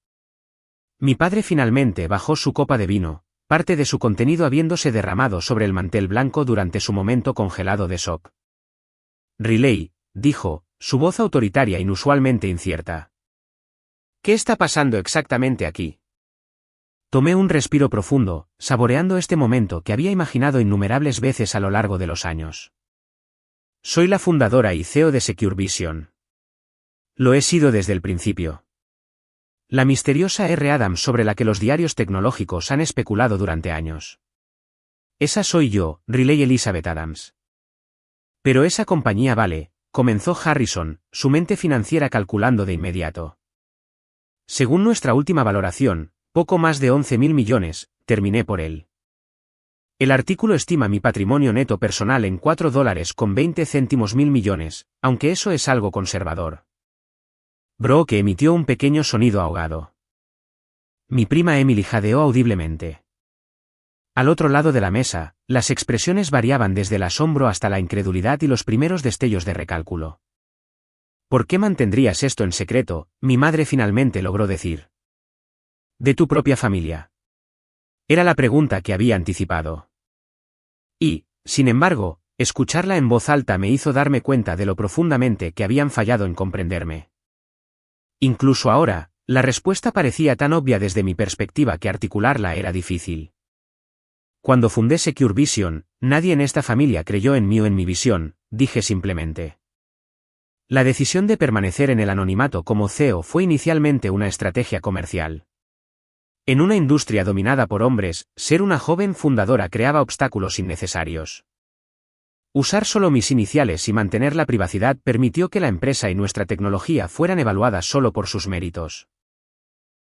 A: Mi padre finalmente bajó su copa de vino, parte de su contenido habiéndose derramado sobre el mantel blanco durante su momento congelado de shock. Riley, dijo, su voz autoritaria inusualmente incierta. ¿Qué está pasando exactamente aquí? Tomé un respiro profundo, saboreando este momento que había imaginado innumerables veces a lo largo de los años. Soy la fundadora y CEO de Secure Vision. Lo he sido desde el principio. La misteriosa R. Adams sobre la que los diarios tecnológicos han especulado durante años. Esa soy yo, Riley Elizabeth Adams. Pero esa compañía vale, comenzó Harrison, su mente financiera calculando de inmediato. Según nuestra última valoración, poco más de 11.000 millones, terminé por él. El artículo estima mi patrimonio neto personal en $4.20 millones, aunque eso es algo conservador. Brooke emitió un pequeño sonido ahogado. Mi prima Emily jadeó audiblemente. Al otro lado de la mesa, las expresiones variaban desde el asombro hasta la incredulidad y los primeros destellos de recálculo. ¿Por qué mantendrías esto en secreto?, mi madre finalmente logró decir. ¿De tu propia familia? Era la pregunta que había anticipado. Y, sin embargo, escucharla en voz alta me hizo darme cuenta de lo profundamente que habían fallado en comprenderme. Incluso ahora, la respuesta parecía tan obvia desde mi perspectiva que articularla era difícil. Cuando fundé Secure Vision, nadie en esta familia creyó en mí o en mi visión, dije simplemente. La decisión de permanecer en el anonimato como CEO fue inicialmente una estrategia comercial. En una industria dominada por hombres, ser una joven fundadora creaba obstáculos innecesarios. Usar solo mis iniciales y mantener la privacidad permitió que la empresa y nuestra tecnología fueran evaluadas solo por sus méritos.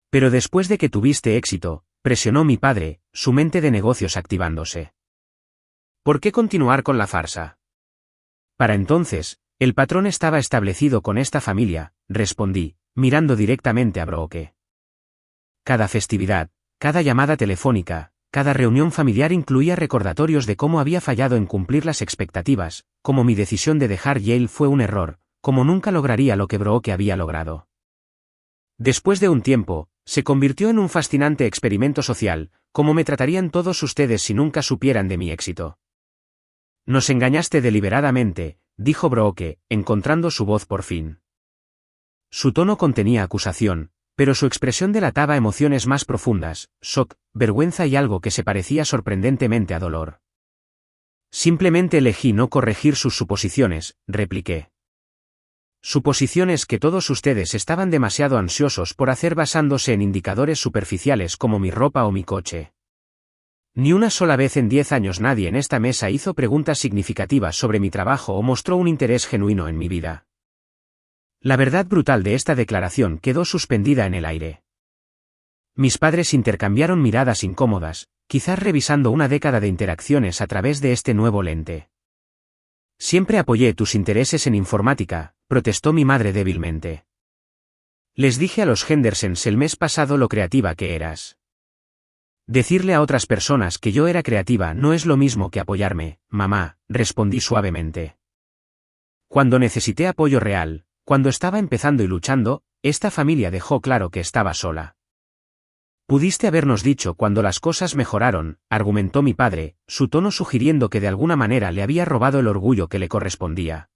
A: Pero después de que tuviste éxito, presionó mi padre, su mente de negocios activándose. ¿Por qué continuar con la farsa? Para entonces, el patrón estaba establecido con esta familia, respondí, mirando directamente a Brooke. Cada festividad, cada llamada telefónica, cada reunión familiar incluía recordatorios de cómo había fallado en cumplir las expectativas, cómo mi decisión de dejar Yale fue un error, cómo nunca lograría lo que Brooke había logrado. Después de un tiempo, se convirtió en un fascinante experimento social, cómo me tratarían todos ustedes si nunca supieran de mi éxito. Nos engañaste deliberadamente, dijo Brooke, encontrando su voz por fin. Su tono contenía acusación, pero su expresión delataba emociones más profundas, shock, vergüenza y algo que se parecía sorprendentemente a dolor. Simplemente elegí no corregir sus suposiciones, repliqué. Suposiciones que todos ustedes estaban demasiado ansiosos por hacer basándose en indicadores superficiales como mi ropa o mi coche. Ni una sola vez en 10 años nadie en esta mesa hizo preguntas significativas sobre mi trabajo o mostró un interés genuino en mi vida. La verdad brutal de esta declaración quedó suspendida en el aire. Mis padres intercambiaron miradas incómodas, quizás revisando una década de interacciones a través de este nuevo lente. Siempre apoyé tus intereses en informática, protestó mi madre débilmente. Les dije a los Hendersons el mes pasado lo creativa que eras. Decirle a otras personas que yo era creativa no es lo mismo que apoyarme, mamá, respondí suavemente. Cuando necesité apoyo real, cuando estaba empezando y luchando, esta familia dejó claro que estaba sola. Pudiste habernos dicho cuando las cosas mejoraron, argumentó mi padre, su tono sugiriendo que de alguna manera le había robado el orgullo que le correspondía.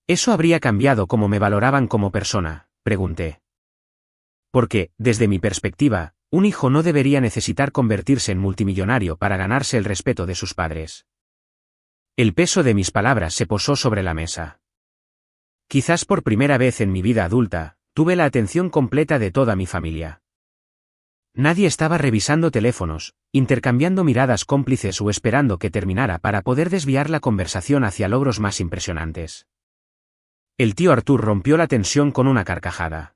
A: ¿Eso habría cambiado cómo me valoraban como persona?, pregunté. Porque, desde mi perspectiva, un hijo no debería necesitar convertirse en multimillonario para ganarse el respeto de sus padres. El peso de mis palabras se posó sobre la mesa. Quizás por primera vez en mi vida adulta, tuve la atención completa de toda mi familia. Nadie estaba revisando teléfonos, intercambiando miradas cómplices o esperando que terminara para poder desviar la conversación hacia logros más impresionantes. El tío Arthur rompió la tensión con una carcajada.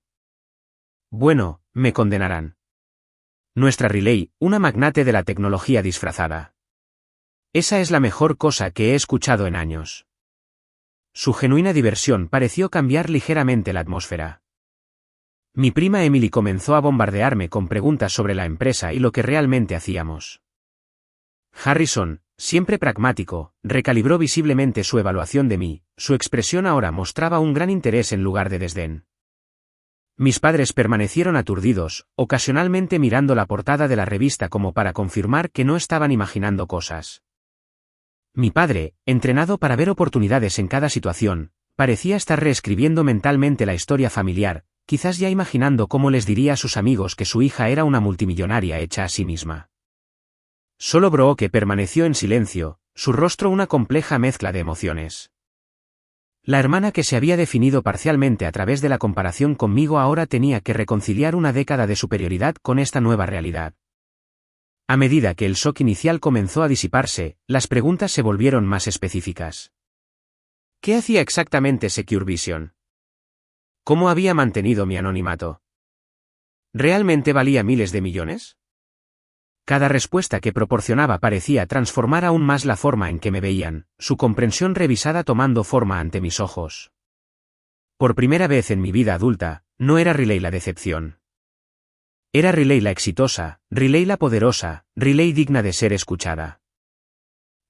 A: Bueno, me condenarán. Nuestra Riley, una magnate de la tecnología disfrazada. Esa es la mejor cosa que he escuchado en años. Su genuina diversión pareció cambiar ligeramente la atmósfera. Mi prima Emily comenzó a bombardearme con preguntas sobre la empresa y lo que realmente hacíamos. Harrison, siempre pragmático, recalibró visiblemente su evaluación de mí, su expresión ahora mostraba un gran interés en lugar de desdén. Mis padres permanecieron aturdidos, ocasionalmente mirando la portada de la revista como para confirmar que no estaban imaginando cosas. Mi padre, entrenado para ver oportunidades en cada situación, parecía estar reescribiendo mentalmente la historia familiar, quizás ya imaginando cómo les diría a sus amigos que su hija era una multimillonaria hecha a sí misma. Solo Brooke permaneció en silencio, su rostro una compleja mezcla de emociones. La hermana que se había definido parcialmente a través de la comparación conmigo ahora tenía que reconciliar una década de superioridad con esta nueva realidad. A medida que el shock inicial comenzó a disiparse, las preguntas se volvieron más específicas. ¿Qué hacía exactamente Secure Vision? ¿Cómo había mantenido mi anonimato? ¿Realmente valía miles de millones? Cada respuesta que proporcionaba parecía transformar aún más la forma en que me veían, su comprensión revisada tomando forma ante mis ojos. Por primera vez en mi vida adulta, no era Riley la decepción. Era Riley la exitosa, Riley la poderosa, Riley digna de ser escuchada.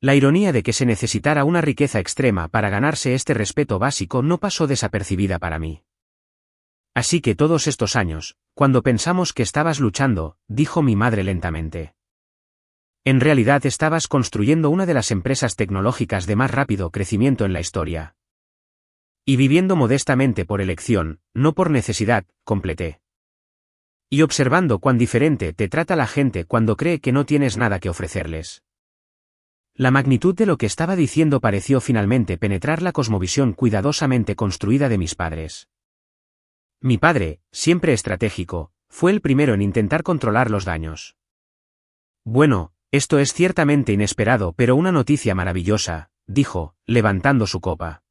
A: La ironía de que se necesitara una riqueza extrema para ganarse este respeto básico no pasó desapercibida para mí. Así que todos estos años, cuando pensamos que estabas luchando, dijo mi madre lentamente. En realidad estabas construyendo una de las empresas tecnológicas de más rápido crecimiento en la historia. Y viviendo modestamente por elección, no por necesidad, completé. Y observando cuán diferente te trata la gente cuando cree que no tienes nada que ofrecerles. La magnitud de lo que estaba diciendo pareció finalmente penetrar la cosmovisión cuidadosamente construida de mis padres. Mi padre, siempre estratégico, fue el primero en intentar controlar los daños. Bueno, esto es ciertamente inesperado, pero una noticia maravillosa, dijo, levantando su copa.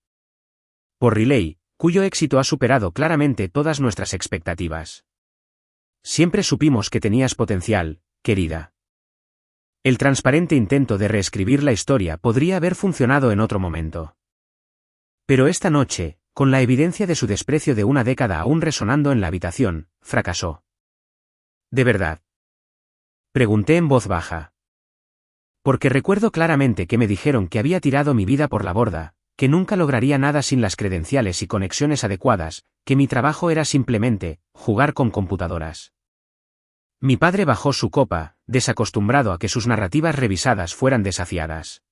A: Por Relay, cuyo éxito ha superado claramente todas nuestras expectativas. Siempre supimos que tenías potencial, querida. El transparente intento de reescribir la historia podría haber funcionado en otro momento. Pero esta noche, con la evidencia de su desprecio de una década aún resonando en la habitación, fracasó. ¿De verdad? Pregunté en voz baja. Porque recuerdo claramente que me dijeron que había tirado mi vida por la borda, que nunca lograría nada sin las credenciales y conexiones adecuadas, que mi trabajo era simplemente jugar con computadoras. Mi padre bajó su copa, desacostumbrado a que sus narrativas revisadas fueran desafiadas.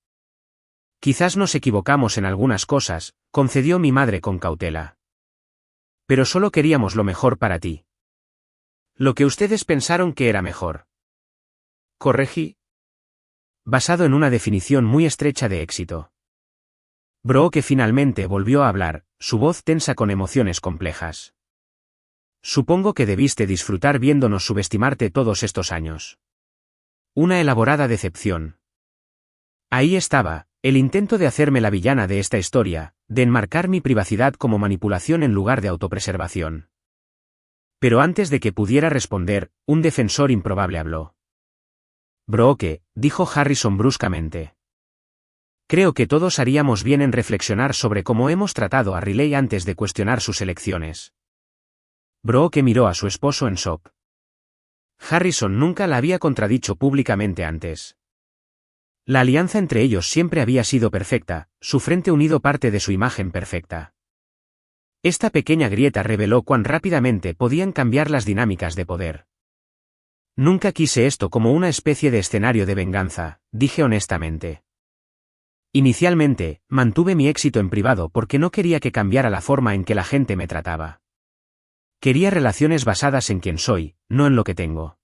A: Quizás nos equivocamos en algunas cosas, concedió mi madre con cautela. Pero solo queríamos lo mejor para ti. Lo que ustedes pensaron que era mejor. Corregí. Basado en una definición muy estrecha de éxito. Brooke finalmente volvió a hablar, su voz tensa con emociones complejas. Supongo que debiste disfrutar viéndonos subestimarte todos estos años. Una elaborada decepción. Ahí estaba, el intento de hacerme la villana de esta historia, de enmarcar mi privacidad como manipulación en lugar de autopreservación. Pero antes de que pudiera responder, un defensor improbable habló. Brooke, dijo Harrison bruscamente. Creo que todos haríamos bien en reflexionar sobre cómo hemos tratado a Relay antes de cuestionar sus elecciones. Brooke miró a su esposo en shock. Harrison nunca la había contradicho públicamente antes. La alianza entre ellos siempre había sido perfecta, su frente unido parte de su imagen perfecta. Esta pequeña grieta reveló cuán rápidamente podían cambiar las dinámicas de poder. Nunca quise esto como una especie de escenario de venganza, dije honestamente. Inicialmente, mantuve mi éxito en privado porque no quería que cambiara la forma en que la gente me trataba. Quería relaciones basadas en quién soy, no en lo que tengo.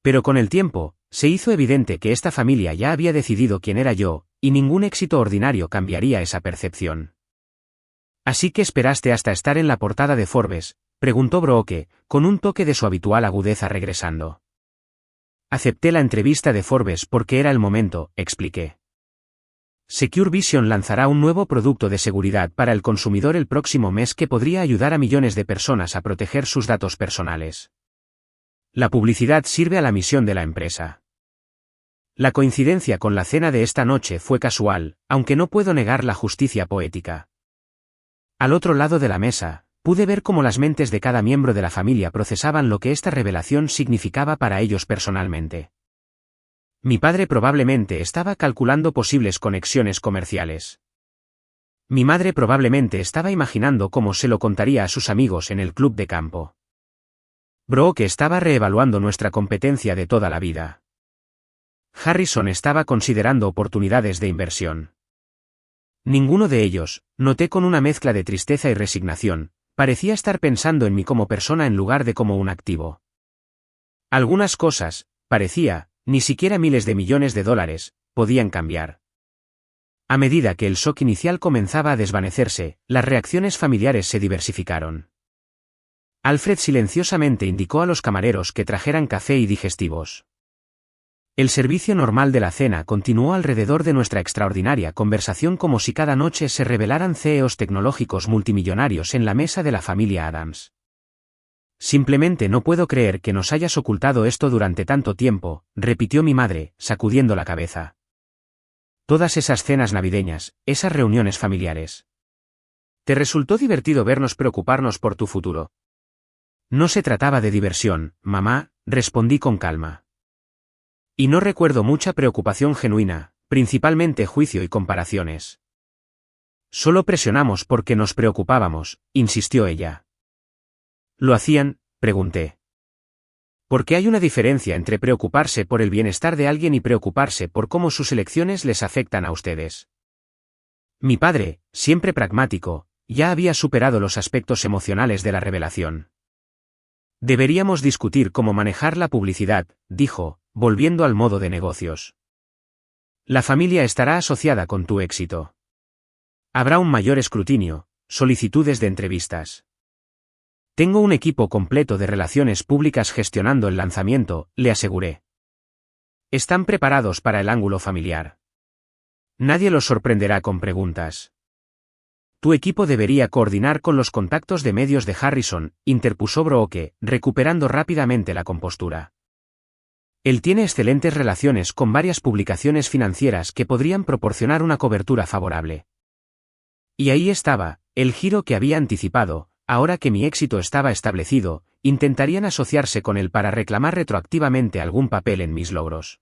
A: Pero con el tiempo, se hizo evidente que esta familia ya había decidido quién era yo, y ningún éxito ordinario cambiaría esa percepción. ¿Así que esperaste hasta estar en la portada de Forbes?, preguntó Brooke, con un toque de su habitual agudeza regresando. Acepté la entrevista de Forbes porque era el momento, expliqué. Secure Vision lanzará un nuevo producto de seguridad para el consumidor el próximo mes que podría ayudar a millones de personas a proteger sus datos personales. La publicidad sirve a la misión de la empresa. La coincidencia con la cena de esta noche fue casual, aunque no puedo negar la justicia poética. Al otro lado de la mesa, pude ver cómo las mentes de cada miembro de la familia procesaban lo que esta revelación significaba para ellos personalmente. Mi padre probablemente estaba calculando posibles conexiones comerciales. Mi madre probablemente estaba imaginando cómo se lo contaría a sus amigos en el club de campo. Brooke estaba reevaluando nuestra competencia de toda la vida. Harrison estaba considerando oportunidades de inversión. Ninguno de ellos, noté con una mezcla de tristeza y resignación, parecía estar pensando en mí como persona en lugar de como un activo. Algunas cosas, parecía, ni siquiera miles de millones de dólares, podían cambiar. A medida que el shock inicial comenzaba a desvanecerse, las reacciones familiares se diversificaron. Alfred silenciosamente indicó a los camareros que trajeran café y digestivos. El servicio normal de la cena continuó alrededor de nuestra extraordinaria conversación como si cada noche se revelaran CEOs tecnológicos multimillonarios en la mesa de la familia Adams. Simplemente no puedo creer que nos hayas ocultado esto durante tanto tiempo, repitió mi madre, sacudiendo la cabeza. Todas esas cenas navideñas, esas reuniones familiares. ¿Te resultó divertido vernos preocuparnos por tu futuro? No se trataba de diversión, mamá, respondí con calma. Y no recuerdo mucha preocupación genuina, principalmente juicio y comparaciones. Solo presionamos porque nos preocupábamos, insistió ella. ¿Lo hacían? Pregunté. Porque hay una diferencia entre preocuparse por el bienestar de alguien y preocuparse por cómo sus elecciones les afectan a ustedes. Mi padre, siempre pragmático, ya había superado los aspectos emocionales de la revelación. Deberíamos discutir cómo manejar la publicidad, dijo, volviendo al modo de negocios. La familia estará asociada con tu éxito. Habrá un mayor escrutinio, solicitudes de entrevistas. Tengo un equipo completo de relaciones públicas gestionando el lanzamiento, le aseguré. Están preparados para el ángulo familiar. Nadie los sorprenderá con preguntas. Tu equipo debería coordinar con los contactos de medios de Harrison, interpuso Brooke, recuperando rápidamente la compostura. Él tiene excelentes relaciones con varias publicaciones financieras que podrían proporcionar una cobertura favorable. Y ahí estaba, el giro que había anticipado. Ahora que mi éxito estaba establecido, intentarían asociarse con él para reclamar retroactivamente algún papel en mis logros.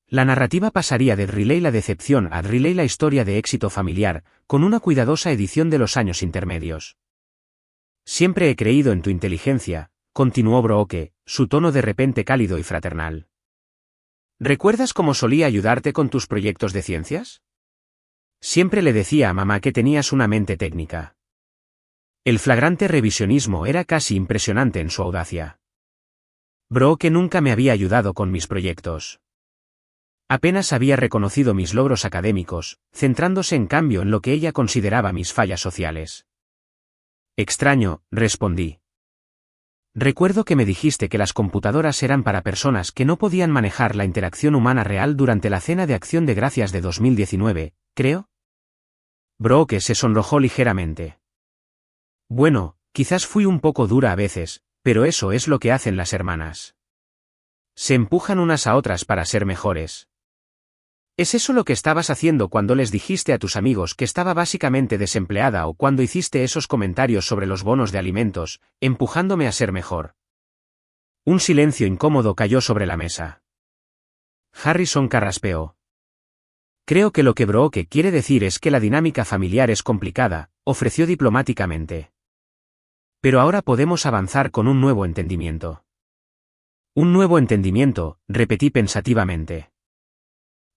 A: La narrativa pasaría de Riley la decepción a Riley la historia de éxito familiar, con una cuidadosa edición de los años intermedios. Siempre he creído en tu inteligencia, continuó Brooke, su tono de repente cálido y fraternal. ¿Recuerdas cómo solía ayudarte con tus proyectos de ciencias? Siempre le decía a mamá que tenías una mente técnica. El flagrante revisionismo era casi impresionante en su audacia. Brooke nunca me había ayudado con mis proyectos. Apenas había reconocido mis logros académicos, centrándose en cambio en lo que ella consideraba mis fallas sociales. Extraño, respondí. Recuerdo que me dijiste que las computadoras eran para personas que no podían manejar la interacción humana real durante la Cena de Acción de Gracias de 2019, creo. Brooke se sonrojó ligeramente. Bueno, quizás fui un poco dura a veces, pero eso es lo que hacen las hermanas. Se empujan unas a otras para ser mejores. ¿Es eso lo que estabas haciendo cuando les dijiste a tus amigos que estaba básicamente desempleada o cuando hiciste esos comentarios sobre los bonos de alimentos, empujándome a ser mejor? Un silencio incómodo cayó sobre la mesa. Harrison carraspeó. Creo que lo que Brooke quiere decir es que la dinámica familiar es complicada, ofreció diplomáticamente. Pero ahora podemos avanzar con un nuevo entendimiento. Un nuevo entendimiento, repetí pensativamente.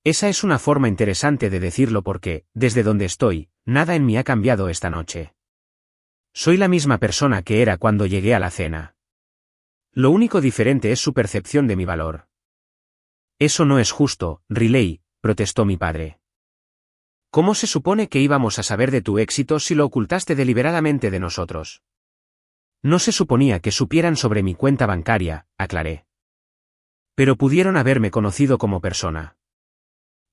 A: Esa es una forma interesante de decirlo porque, desde donde estoy, nada en mí ha cambiado esta noche. Soy la misma persona que era cuando llegué a la cena. Lo único diferente es su percepción de mi valor. Eso no es justo, Riley, protestó mi padre. ¿Cómo se supone que íbamos a saber de tu éxito si lo ocultaste deliberadamente de nosotros? No se suponía que supieran sobre mi cuenta bancaria, aclaré. Pero pudieron haberme conocido como persona.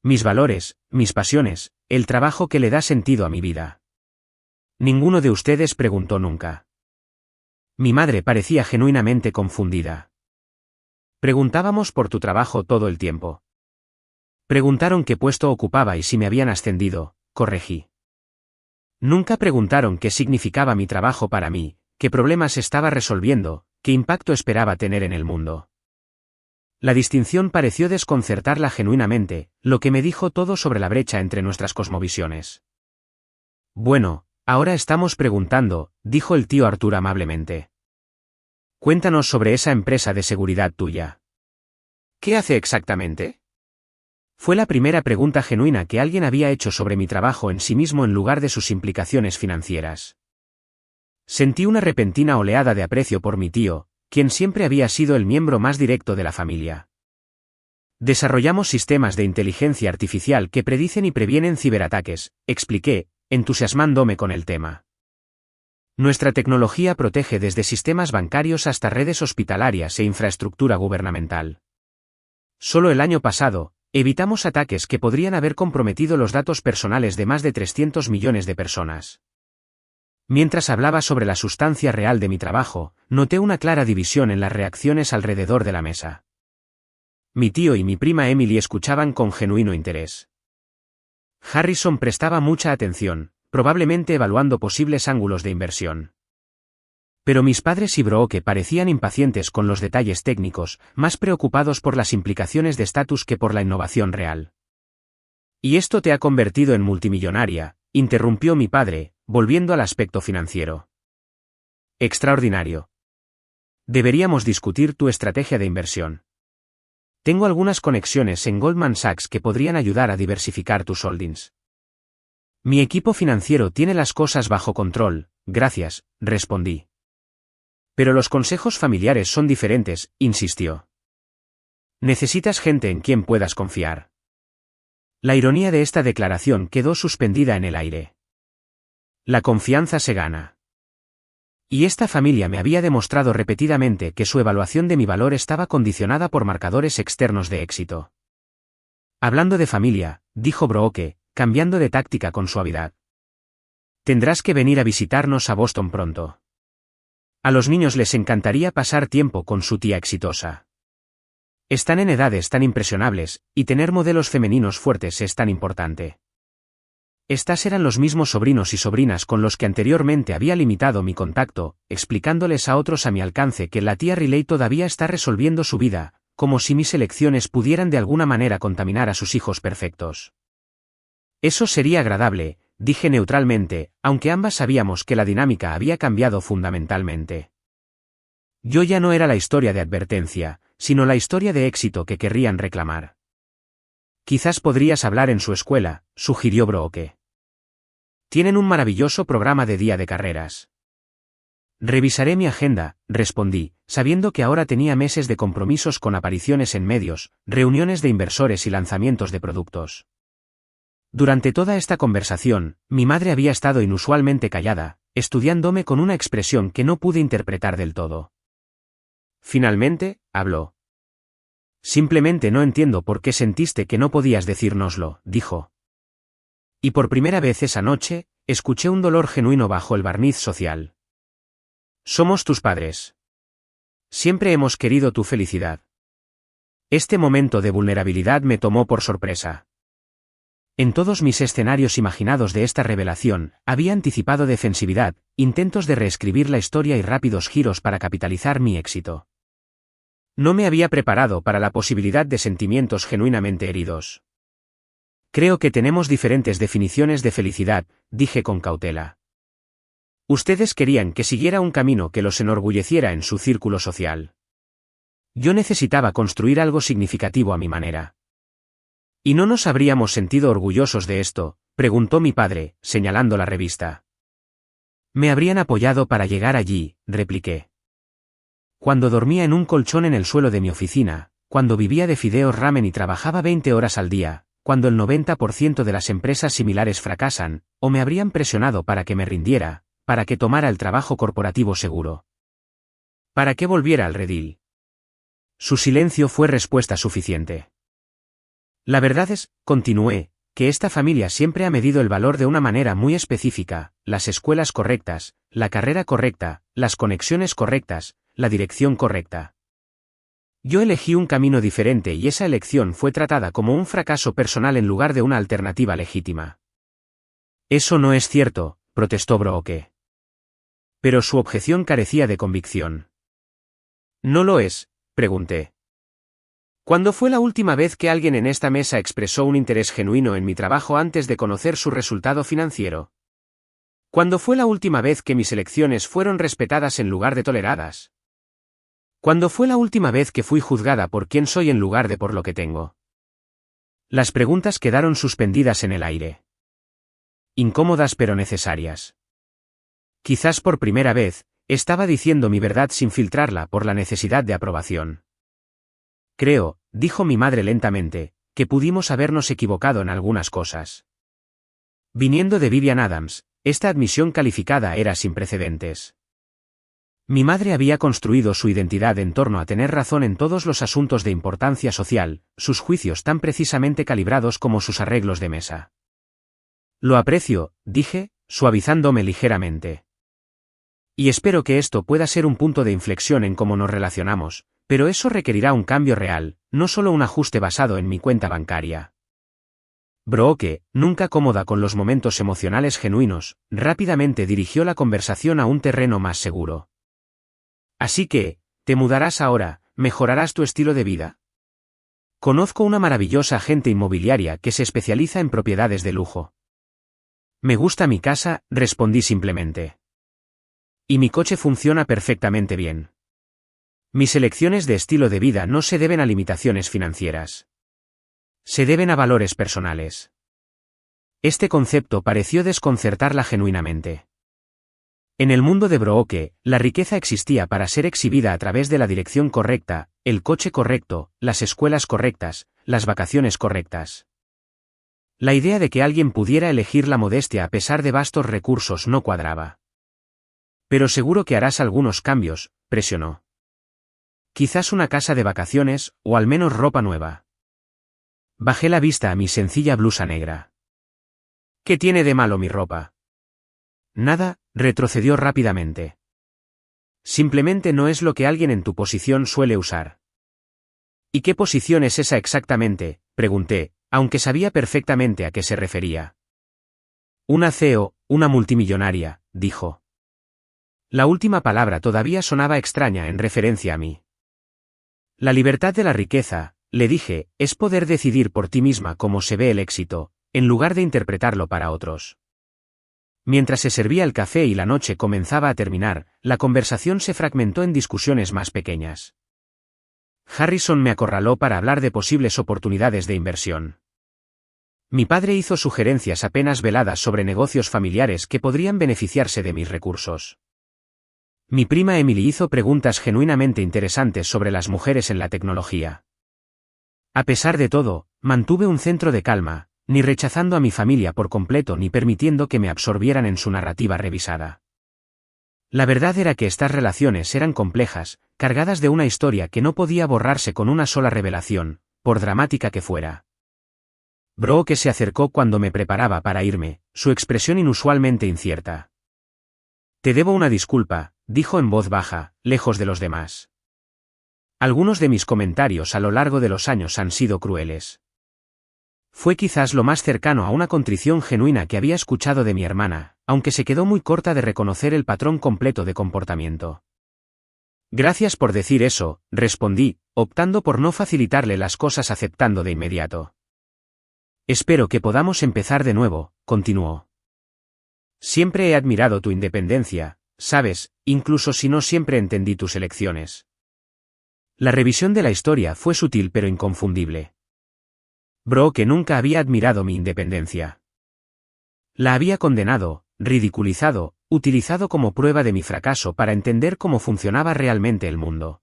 A: Mis valores, mis pasiones, el trabajo que le da sentido a mi vida. Ninguno de ustedes preguntó nunca. Mi madre parecía genuinamente confundida. Preguntábamos por tu trabajo todo el tiempo. Preguntaron qué puesto ocupaba y si me habían ascendido, corregí. Nunca preguntaron qué significaba mi trabajo para mí, qué problemas estaba resolviendo, qué impacto esperaba tener en el mundo. La distinción pareció desconcertarla genuinamente, lo que me dijo todo sobre la brecha entre nuestras cosmovisiones. Bueno, ahora estamos preguntando, dijo el tío Arthur amablemente. Cuéntanos sobre esa empresa de seguridad tuya. ¿Qué hace exactamente? Fue la primera pregunta genuina que alguien había hecho sobre mi trabajo en sí mismo en lugar de sus implicaciones financieras. Sentí una repentina oleada de aprecio por mi tío, quien siempre había sido el miembro más directo de la familia. Desarrollamos sistemas de inteligencia artificial que predicen y previenen ciberataques, expliqué, entusiasmándome con el tema. Nuestra tecnología protege desde sistemas bancarios hasta redes hospitalarias e infraestructura gubernamental. Solo el año pasado, evitamos ataques que podrían haber comprometido los datos personales de más de 300 millones de personas. Mientras hablaba sobre la sustancia real de mi trabajo, noté una clara división en las reacciones alrededor de la mesa. Mi tío y mi prima Emily escuchaban con genuino interés. Harrison prestaba mucha atención, probablemente evaluando posibles ángulos de inversión. Pero mis padres y Brooke parecían impacientes con los detalles técnicos, más preocupados por las implicaciones de estatus que por la innovación real. Y esto te ha convertido en multimillonaria, interrumpió mi padre, volviendo al aspecto financiero. Extraordinario. Deberíamos discutir tu estrategia de inversión. Tengo algunas conexiones en Goldman Sachs que podrían ayudar a diversificar tus holdings. Mi equipo financiero tiene las cosas bajo control, gracias, respondí. Pero los consejos familiares son diferentes, insistió. Necesitas gente en quien puedas confiar. La ironía de esta declaración quedó suspendida en el aire. La confianza se gana. Y esta familia me había demostrado repetidamente que su evaluación de mi valor estaba condicionada por marcadores externos de éxito. Hablando de familia, dijo Brooke, cambiando de táctica con suavidad. Tendrás que venir a visitarnos a Boston pronto. A los niños les encantaría pasar tiempo con su tía exitosa. Están en edades tan impresionables, y tener modelos femeninos fuertes es tan importante. Estas eran los mismos sobrinos y sobrinas con los que anteriormente había limitado mi contacto, explicándoles a otros a mi alcance que la tía Riley todavía está resolviendo su vida, como si mis elecciones pudieran de alguna manera contaminar a sus hijos perfectos. Eso sería agradable, dije neutralmente, aunque ambas sabíamos que la dinámica había cambiado fundamentalmente. Yo ya no era la historia de advertencia, sino la historia de éxito que querrían reclamar. Quizás podrías hablar en su escuela, sugirió Brooke. Tienen un maravilloso programa de día de carreras. Revisaré mi agenda, respondí, sabiendo que ahora tenía meses de compromisos con apariciones en medios, reuniones de inversores y lanzamientos de productos. Durante toda esta conversación, mi madre había estado inusualmente callada, estudiándome con una expresión que no pude interpretar del todo. Finalmente, habló. Simplemente no entiendo por qué sentiste que no podías decírnoslo, dijo. Y por primera vez esa noche, escuché un dolor genuino bajo el barniz social. Somos tus padres. Siempre hemos querido tu felicidad. Este momento de vulnerabilidad me tomó por sorpresa. En todos mis escenarios imaginados de esta revelación, había anticipado defensividad, intentos de reescribir la historia y rápidos giros para capitalizar mi éxito. No me había preparado para la posibilidad de sentimientos genuinamente heridos. Creo que tenemos diferentes definiciones de felicidad, dije con cautela. Ustedes querían que siguiera un camino que los enorgulleciera en su círculo social. Yo necesitaba construir algo significativo a mi manera. ¿Y no nos habríamos sentido orgullosos de esto?, preguntó mi padre, señalando la revista. Me habrían apoyado para llegar allí, repliqué. Cuando dormía en un colchón en el suelo de mi oficina, cuando vivía de fideos ramen y trabajaba 20 horas al día, cuando el 90% de las empresas similares fracasan, o me habrían presionado para que me rindiera, para que tomara el trabajo corporativo seguro. Para que volviera al redil. Su silencio fue respuesta suficiente. La verdad es, continué, que esta familia siempre ha medido el valor de una manera muy específica, las escuelas correctas, la carrera correcta, las conexiones correctas, la dirección correcta. Yo elegí un camino diferente y esa elección fue tratada como un fracaso personal en lugar de una alternativa legítima. Eso no es cierto, protestó Brooke. Pero su objeción carecía de convicción. ¿No lo es?, pregunté. ¿Cuándo fue la última vez que alguien en esta mesa expresó un interés genuino en mi trabajo antes de conocer su resultado financiero? ¿Cuándo fue la última vez que mis elecciones fueron respetadas en lugar de toleradas? ¿Cuándo fue la última vez que fui juzgada por quién soy en lugar de por lo que tengo? Las preguntas quedaron suspendidas en el aire. Incómodas pero necesarias. Quizás por primera vez, estaba diciendo mi verdad sin filtrarla por la necesidad de aprobación. Creo, dijo mi madre lentamente, que pudimos habernos equivocado en algunas cosas. Viniendo de Vivian Adams, esta admisión calificada era sin precedentes. Mi madre había construido su identidad en torno a tener razón en todos los asuntos de importancia social, sus juicios tan precisamente calibrados como sus arreglos de mesa. Lo aprecio, dije, suavizándome ligeramente. Y espero que esto pueda ser un punto de inflexión en cómo nos relacionamos, pero eso requerirá un cambio real, no solo un ajuste basado en mi cuenta bancaria. Brooke, nunca cómoda con los momentos emocionales genuinos, rápidamente dirigió la conversación a un terreno más seguro. Así que, ¿te mudarás ahora, mejorarás tu estilo de vida? Conozco una maravillosa agente inmobiliaria que se especializa en propiedades de lujo. Me gusta mi casa, respondí simplemente. Y mi coche funciona perfectamente bien. Mis elecciones de estilo de vida no se deben a limitaciones financieras. Se deben a valores personales. Este concepto pareció desconcertarla genuinamente. En el mundo de Brooke, la riqueza existía para ser exhibida a través de la dirección correcta, el coche correcto, las escuelas correctas, las vacaciones correctas. La idea de que alguien pudiera elegir la modestia a pesar de vastos recursos no cuadraba. Pero seguro que harás algunos cambios, presionó. Quizás una casa de vacaciones, o al menos ropa nueva. Bajé la vista a mi sencilla blusa negra. ¿Qué tiene de malo mi ropa? Nada, retrocedió rápidamente. Simplemente no es lo que alguien en tu posición suele usar. ¿Y qué posición es esa exactamente?, pregunté, aunque sabía perfectamente a qué se refería. Una CEO, una multimillonaria, dijo. La última palabra todavía sonaba extraña en referencia a mí. La libertad de la riqueza, le dije, es poder decidir por ti misma cómo se ve el éxito, en lugar de interpretarlo para otros. Mientras se servía el café y la noche comenzaba a terminar, la conversación se fragmentó en discusiones más pequeñas. Harrison me acorraló para hablar de posibles oportunidades de inversión. Mi padre hizo sugerencias apenas veladas sobre negocios familiares que podrían beneficiarse de mis recursos. Mi prima Emily hizo preguntas genuinamente interesantes sobre las mujeres en la tecnología. A pesar de todo, mantuve un centro de calma, ni rechazando a mi familia por completo ni permitiendo que me absorbieran en su narrativa revisada. La verdad era que estas relaciones eran complejas, cargadas de una historia que no podía borrarse con una sola revelación, por dramática que fuera. Brooke se acercó cuando me preparaba para irme, su expresión inusualmente incierta. Te debo una disculpa, dijo en voz baja, lejos de los demás. Algunos de mis comentarios a lo largo de los años han sido crueles. Fue quizás lo más cercano a una contrición genuina que había escuchado de mi hermana, aunque se quedó muy corta de reconocer el patrón completo de comportamiento. Gracias por decir eso, respondí, optando por no facilitarle las cosas aceptando de inmediato. Espero que podamos empezar de nuevo, continuó. Siempre he admirado tu independencia, sabes, incluso si no siempre entendí tus elecciones. La revisión de la historia fue sutil pero inconfundible. Brooke nunca había admirado mi independencia. La había condenado, ridiculizado, utilizado como prueba de mi fracaso para entender cómo funcionaba realmente el mundo.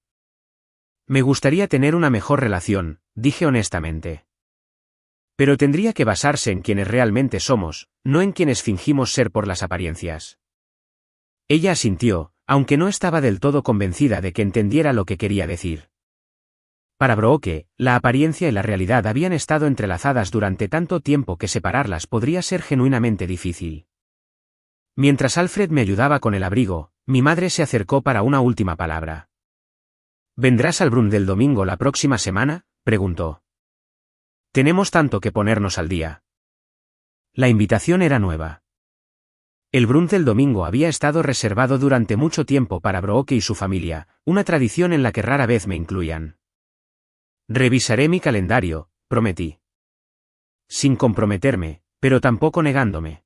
A: Me gustaría tener una mejor relación, dije honestamente. Pero tendría que basarse en quienes realmente somos, no en quienes fingimos ser por las apariencias. Ella asintió, aunque no estaba del todo convencida de que entendiera lo que quería decir. Para Brooke, la apariencia y la realidad habían estado entrelazadas durante tanto tiempo que separarlas podría ser genuinamente difícil. Mientras Alfred me ayudaba con el abrigo, mi madre se acercó para una última palabra. ¿Vendrás al brunch del domingo la próxima semana?, preguntó. Tenemos tanto que ponernos al día. La invitación era nueva. El brunch del domingo había estado reservado durante mucho tiempo para Brooke y su familia, una tradición en la que rara vez me incluían. Revisaré mi calendario, prometí. Sin comprometerme, pero tampoco negándome.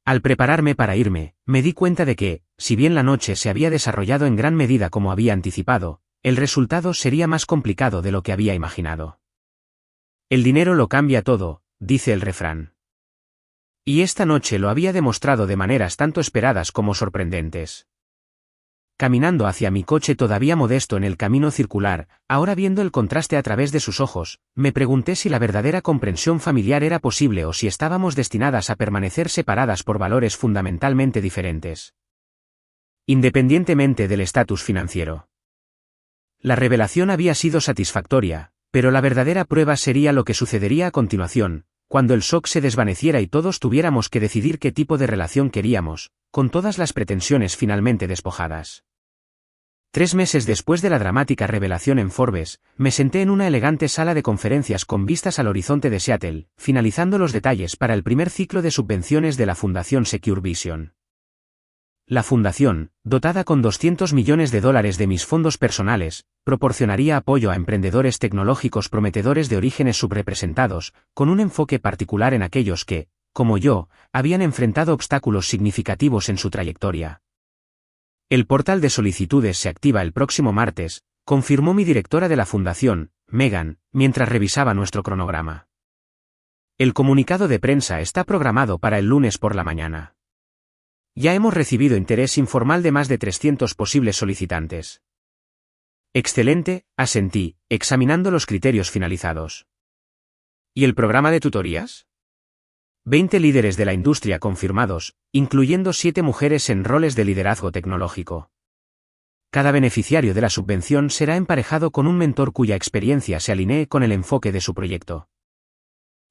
A: Al prepararme para irme, me di cuenta de que, si bien la noche se había desarrollado en gran medida como había anticipado, el resultado sería más complicado de lo que había imaginado. El dinero lo cambia todo, dice el refrán. Y esta noche lo había demostrado de maneras tanto esperadas como sorprendentes. Caminando hacia mi coche todavía modesto en el camino circular, ahora viendo el contraste a través de sus ojos, me pregunté si la verdadera comprensión familiar era posible o si estábamos destinadas a permanecer separadas por valores fundamentalmente diferentes. Independientemente del estatus financiero. La revelación había sido satisfactoria, pero la verdadera prueba sería lo que sucedería a continuación, cuando el shock se desvaneciera y todos tuviéramos que decidir qué tipo de relación queríamos, con todas las pretensiones finalmente despojadas. 3 meses después de la dramática revelación en Forbes, me senté en una elegante sala de conferencias con vistas al horizonte de Seattle, finalizando los detalles para el primer ciclo de subvenciones de la Fundación Secure Vision. La fundación, dotada con $200 millones de mis fondos personales, proporcionaría apoyo a emprendedores tecnológicos prometedores de orígenes subrepresentados, con un enfoque particular en aquellos que, como yo, habían enfrentado obstáculos significativos en su trayectoria. El portal de solicitudes se activa el próximo martes, confirmó mi directora de la fundación, Megan, mientras revisaba nuestro cronograma. El comunicado de prensa está programado para el lunes por la mañana. Ya hemos recibido interés informal de más de 300 posibles solicitantes. Excelente, asentí, examinando los criterios finalizados. ¿Y el programa de tutorías? 20 líderes de la industria confirmados, incluyendo 7 mujeres en roles de liderazgo tecnológico. Cada beneficiario de la subvención será emparejado con un mentor cuya experiencia se alinee con el enfoque de su proyecto.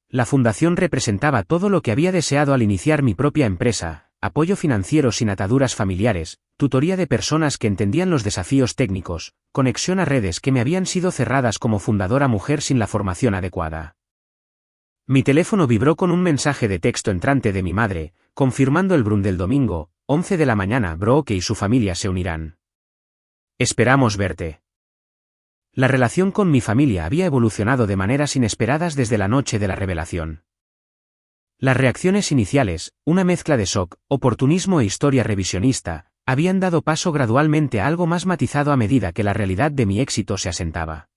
A: La fundación representaba todo lo que había deseado al iniciar mi propia empresa: apoyo financiero sin ataduras familiares, tutoría de personas que entendían los desafíos técnicos, conexión a redes que me habían sido cerradas como fundadora mujer sin la formación adecuada. Mi teléfono vibró con un mensaje de texto entrante de mi madre, confirmando el brunch del domingo, 11 de la mañana. Brooke y su familia se unirán. Esperamos verte. La relación con mi familia había evolucionado de maneras inesperadas desde la noche de la revelación. Las reacciones iniciales, una mezcla de shock, oportunismo e historia revisionista, habían dado paso gradualmente a algo más matizado a medida que la realidad de mi éxito se asentaba.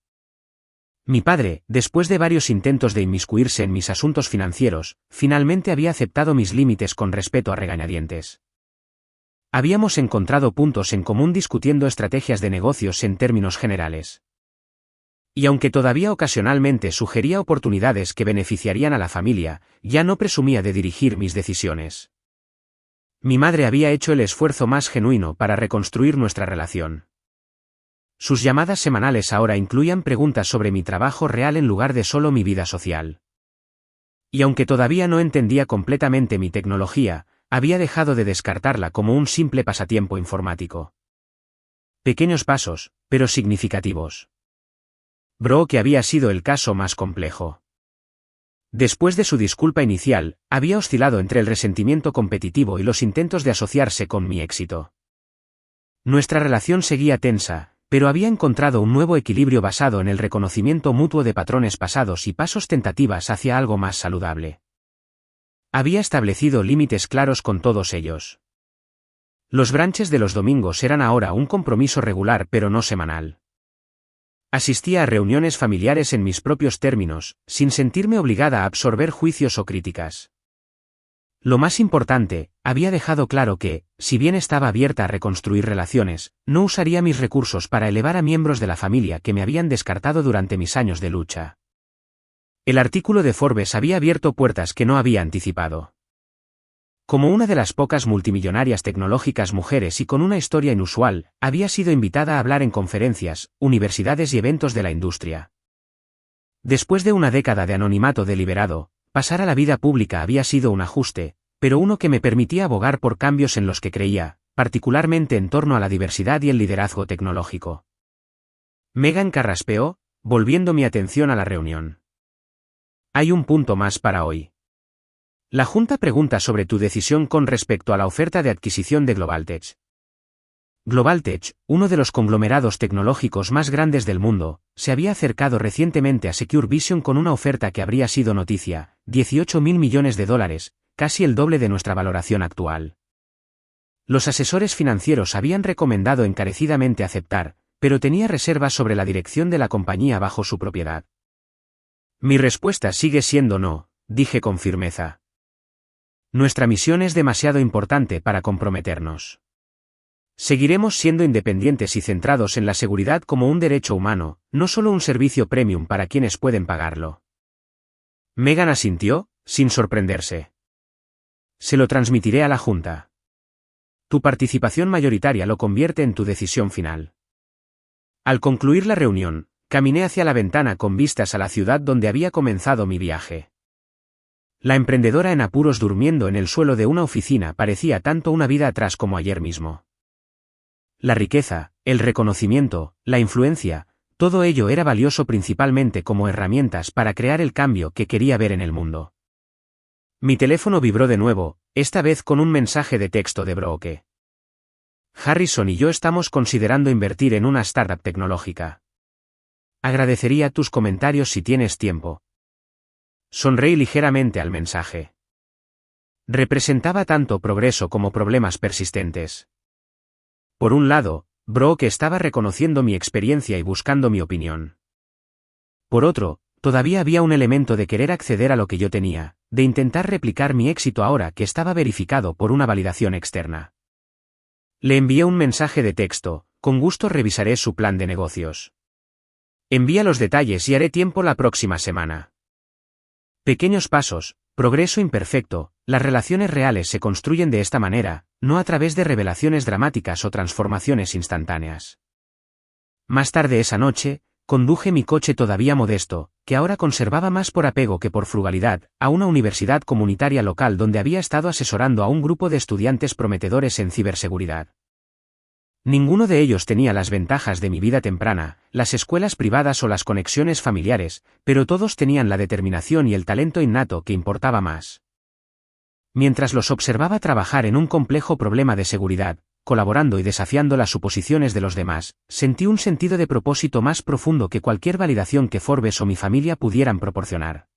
A: Mi padre, después de varios intentos de inmiscuirse en mis asuntos financieros, finalmente había aceptado mis límites con respeto a regañadientes. Habíamos encontrado puntos en común discutiendo estrategias de negocios en términos generales. Y aunque todavía ocasionalmente sugería oportunidades que beneficiarían a la familia, ya no presumía de dirigir mis decisiones. Mi madre había hecho el esfuerzo más genuino para reconstruir nuestra relación. Sus llamadas semanales ahora incluían preguntas sobre mi trabajo real en lugar de solo mi vida social. Y aunque todavía no entendía completamente mi tecnología, había dejado de descartarla como un simple pasatiempo informático. Pequeños pasos, pero significativos. Brooke había sido el caso más complejo. Después de su disculpa inicial, había oscilado entre el resentimiento competitivo y los intentos de asociarse con mi éxito. Nuestra relación seguía tensa, pero había encontrado un nuevo equilibrio basado en el reconocimiento mutuo de patrones pasados y pasos tentativas hacia algo más saludable. Había establecido límites claros con todos ellos. Los brunches de los domingos eran ahora un compromiso regular pero no semanal. Asistía a reuniones familiares en mis propios términos, sin sentirme obligada a absorber juicios o críticas. Lo más importante, había dejado claro que, si bien estaba abierta a reconstruir relaciones, no usaría mis recursos para elevar a miembros de la familia que me habían descartado durante mis años de lucha. El artículo de Forbes había abierto puertas que no había anticipado. Como una de las pocas multimillonarias tecnológicas mujeres y con una historia inusual, había sido invitada a hablar en conferencias, universidades y eventos de la industria. Después de una década de anonimato deliberado, pasar a la vida pública había sido un ajuste, pero uno que me permitía abogar por cambios en los que creía, particularmente en torno a la diversidad y el liderazgo tecnológico. Megan carraspeó, volviendo mi atención a la reunión. Hay un punto más para hoy. La Junta pregunta sobre tu decisión con respecto a la oferta de adquisición de GlobalTech. GlobalTech, uno de los conglomerados tecnológicos más grandes del mundo, se había acercado recientemente a Secure Vision con una oferta que habría sido noticia: $18.000 millones, casi el doble de nuestra valoración actual. Los asesores financieros habían recomendado encarecidamente aceptar, pero tenía reservas sobre la dirección de la compañía bajo su propiedad. Mi respuesta sigue siendo no, dije con firmeza. Nuestra misión es demasiado importante para comprometernos. Seguiremos siendo independientes y centrados en la seguridad como un derecho humano, no solo un servicio premium para quienes pueden pagarlo. Megan asintió, sin sorprenderse. Se lo transmitiré a la Junta. Tu participación mayoritaria lo convierte en tu decisión final. Al concluir la reunión, caminé hacia la ventana con vistas a la ciudad donde había comenzado mi viaje. La emprendedora en apuros durmiendo en el suelo de una oficina parecía tanto una vida atrás como ayer mismo. La riqueza, el reconocimiento, la influencia, todo ello era valioso principalmente como herramientas para crear el cambio que quería ver en el mundo. Mi teléfono vibró de nuevo, esta vez con un mensaje de texto de Brooke. Harrison y yo estamos considerando invertir en una startup tecnológica. Agradecería tus comentarios si tienes tiempo. Sonreí ligeramente al mensaje. Representaba tanto progreso como problemas persistentes. Por un lado, Brooke estaba reconociendo mi experiencia y buscando mi opinión. Por otro, todavía había un elemento de querer acceder a lo que yo tenía, de intentar replicar mi éxito ahora que estaba verificado por una validación externa. Le envié un mensaje de texto: con gusto revisaré su plan de negocios. Envía los detalles y haré tiempo la próxima semana. Pequeños pasos, progreso imperfecto, las relaciones reales se construyen de esta manera, no a través de revelaciones dramáticas o transformaciones instantáneas. Más tarde esa noche, conduje mi coche todavía modesto, que ahora conservaba más por apego que por frugalidad, a una universidad comunitaria local donde había estado asesorando a un grupo de estudiantes prometedores en ciberseguridad. Ninguno de ellos tenía las ventajas de mi vida temprana, las escuelas privadas o las conexiones familiares, pero todos tenían la determinación y el talento innato que importaba más. Mientras los observaba trabajar en un complejo problema de seguridad, colaborando y desafiando las suposiciones de los demás, sentí un sentido de propósito más profundo que cualquier validación que Forbes o mi familia pudieran proporcionar.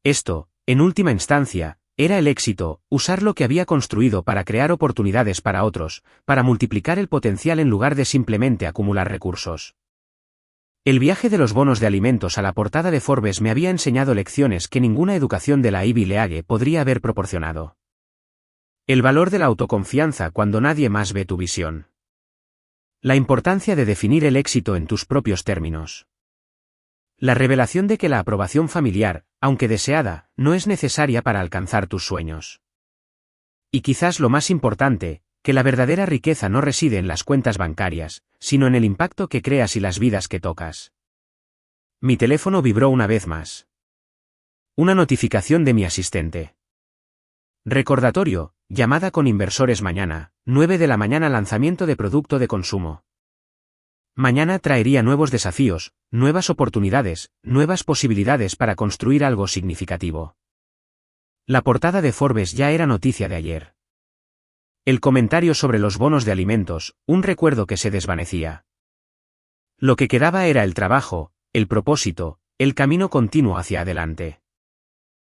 A: Esto, en última instancia, era el éxito: usar lo que había construido para crear oportunidades para otros, para multiplicar el potencial en lugar de simplemente acumular recursos. El viaje de los bonos de alimentos a la portada de Forbes me había enseñado lecciones que ninguna educación de la Ivy League podría haber proporcionado. El valor de la autoconfianza cuando nadie más ve tu visión. La importancia de definir el éxito en tus propios términos. La revelación de que la aprobación familiar, aunque deseada, no es necesaria para alcanzar tus sueños. Y quizás lo más importante, que la verdadera riqueza no reside en las cuentas bancarias, sino en el impacto que creas y las vidas que tocas. Mi teléfono vibró una vez más. Una notificación de mi asistente. Recordatorio: llamada con inversores mañana, 9 de la mañana, lanzamiento de producto de consumo. Mañana traería nuevos desafíos, nuevas oportunidades, nuevas posibilidades para construir algo significativo. La portada de Forbes ya era noticia de ayer. El comentario sobre los bonos de alimentos, un recuerdo que se desvanecía. Lo que quedaba era el trabajo, el propósito, el camino continuo hacia adelante.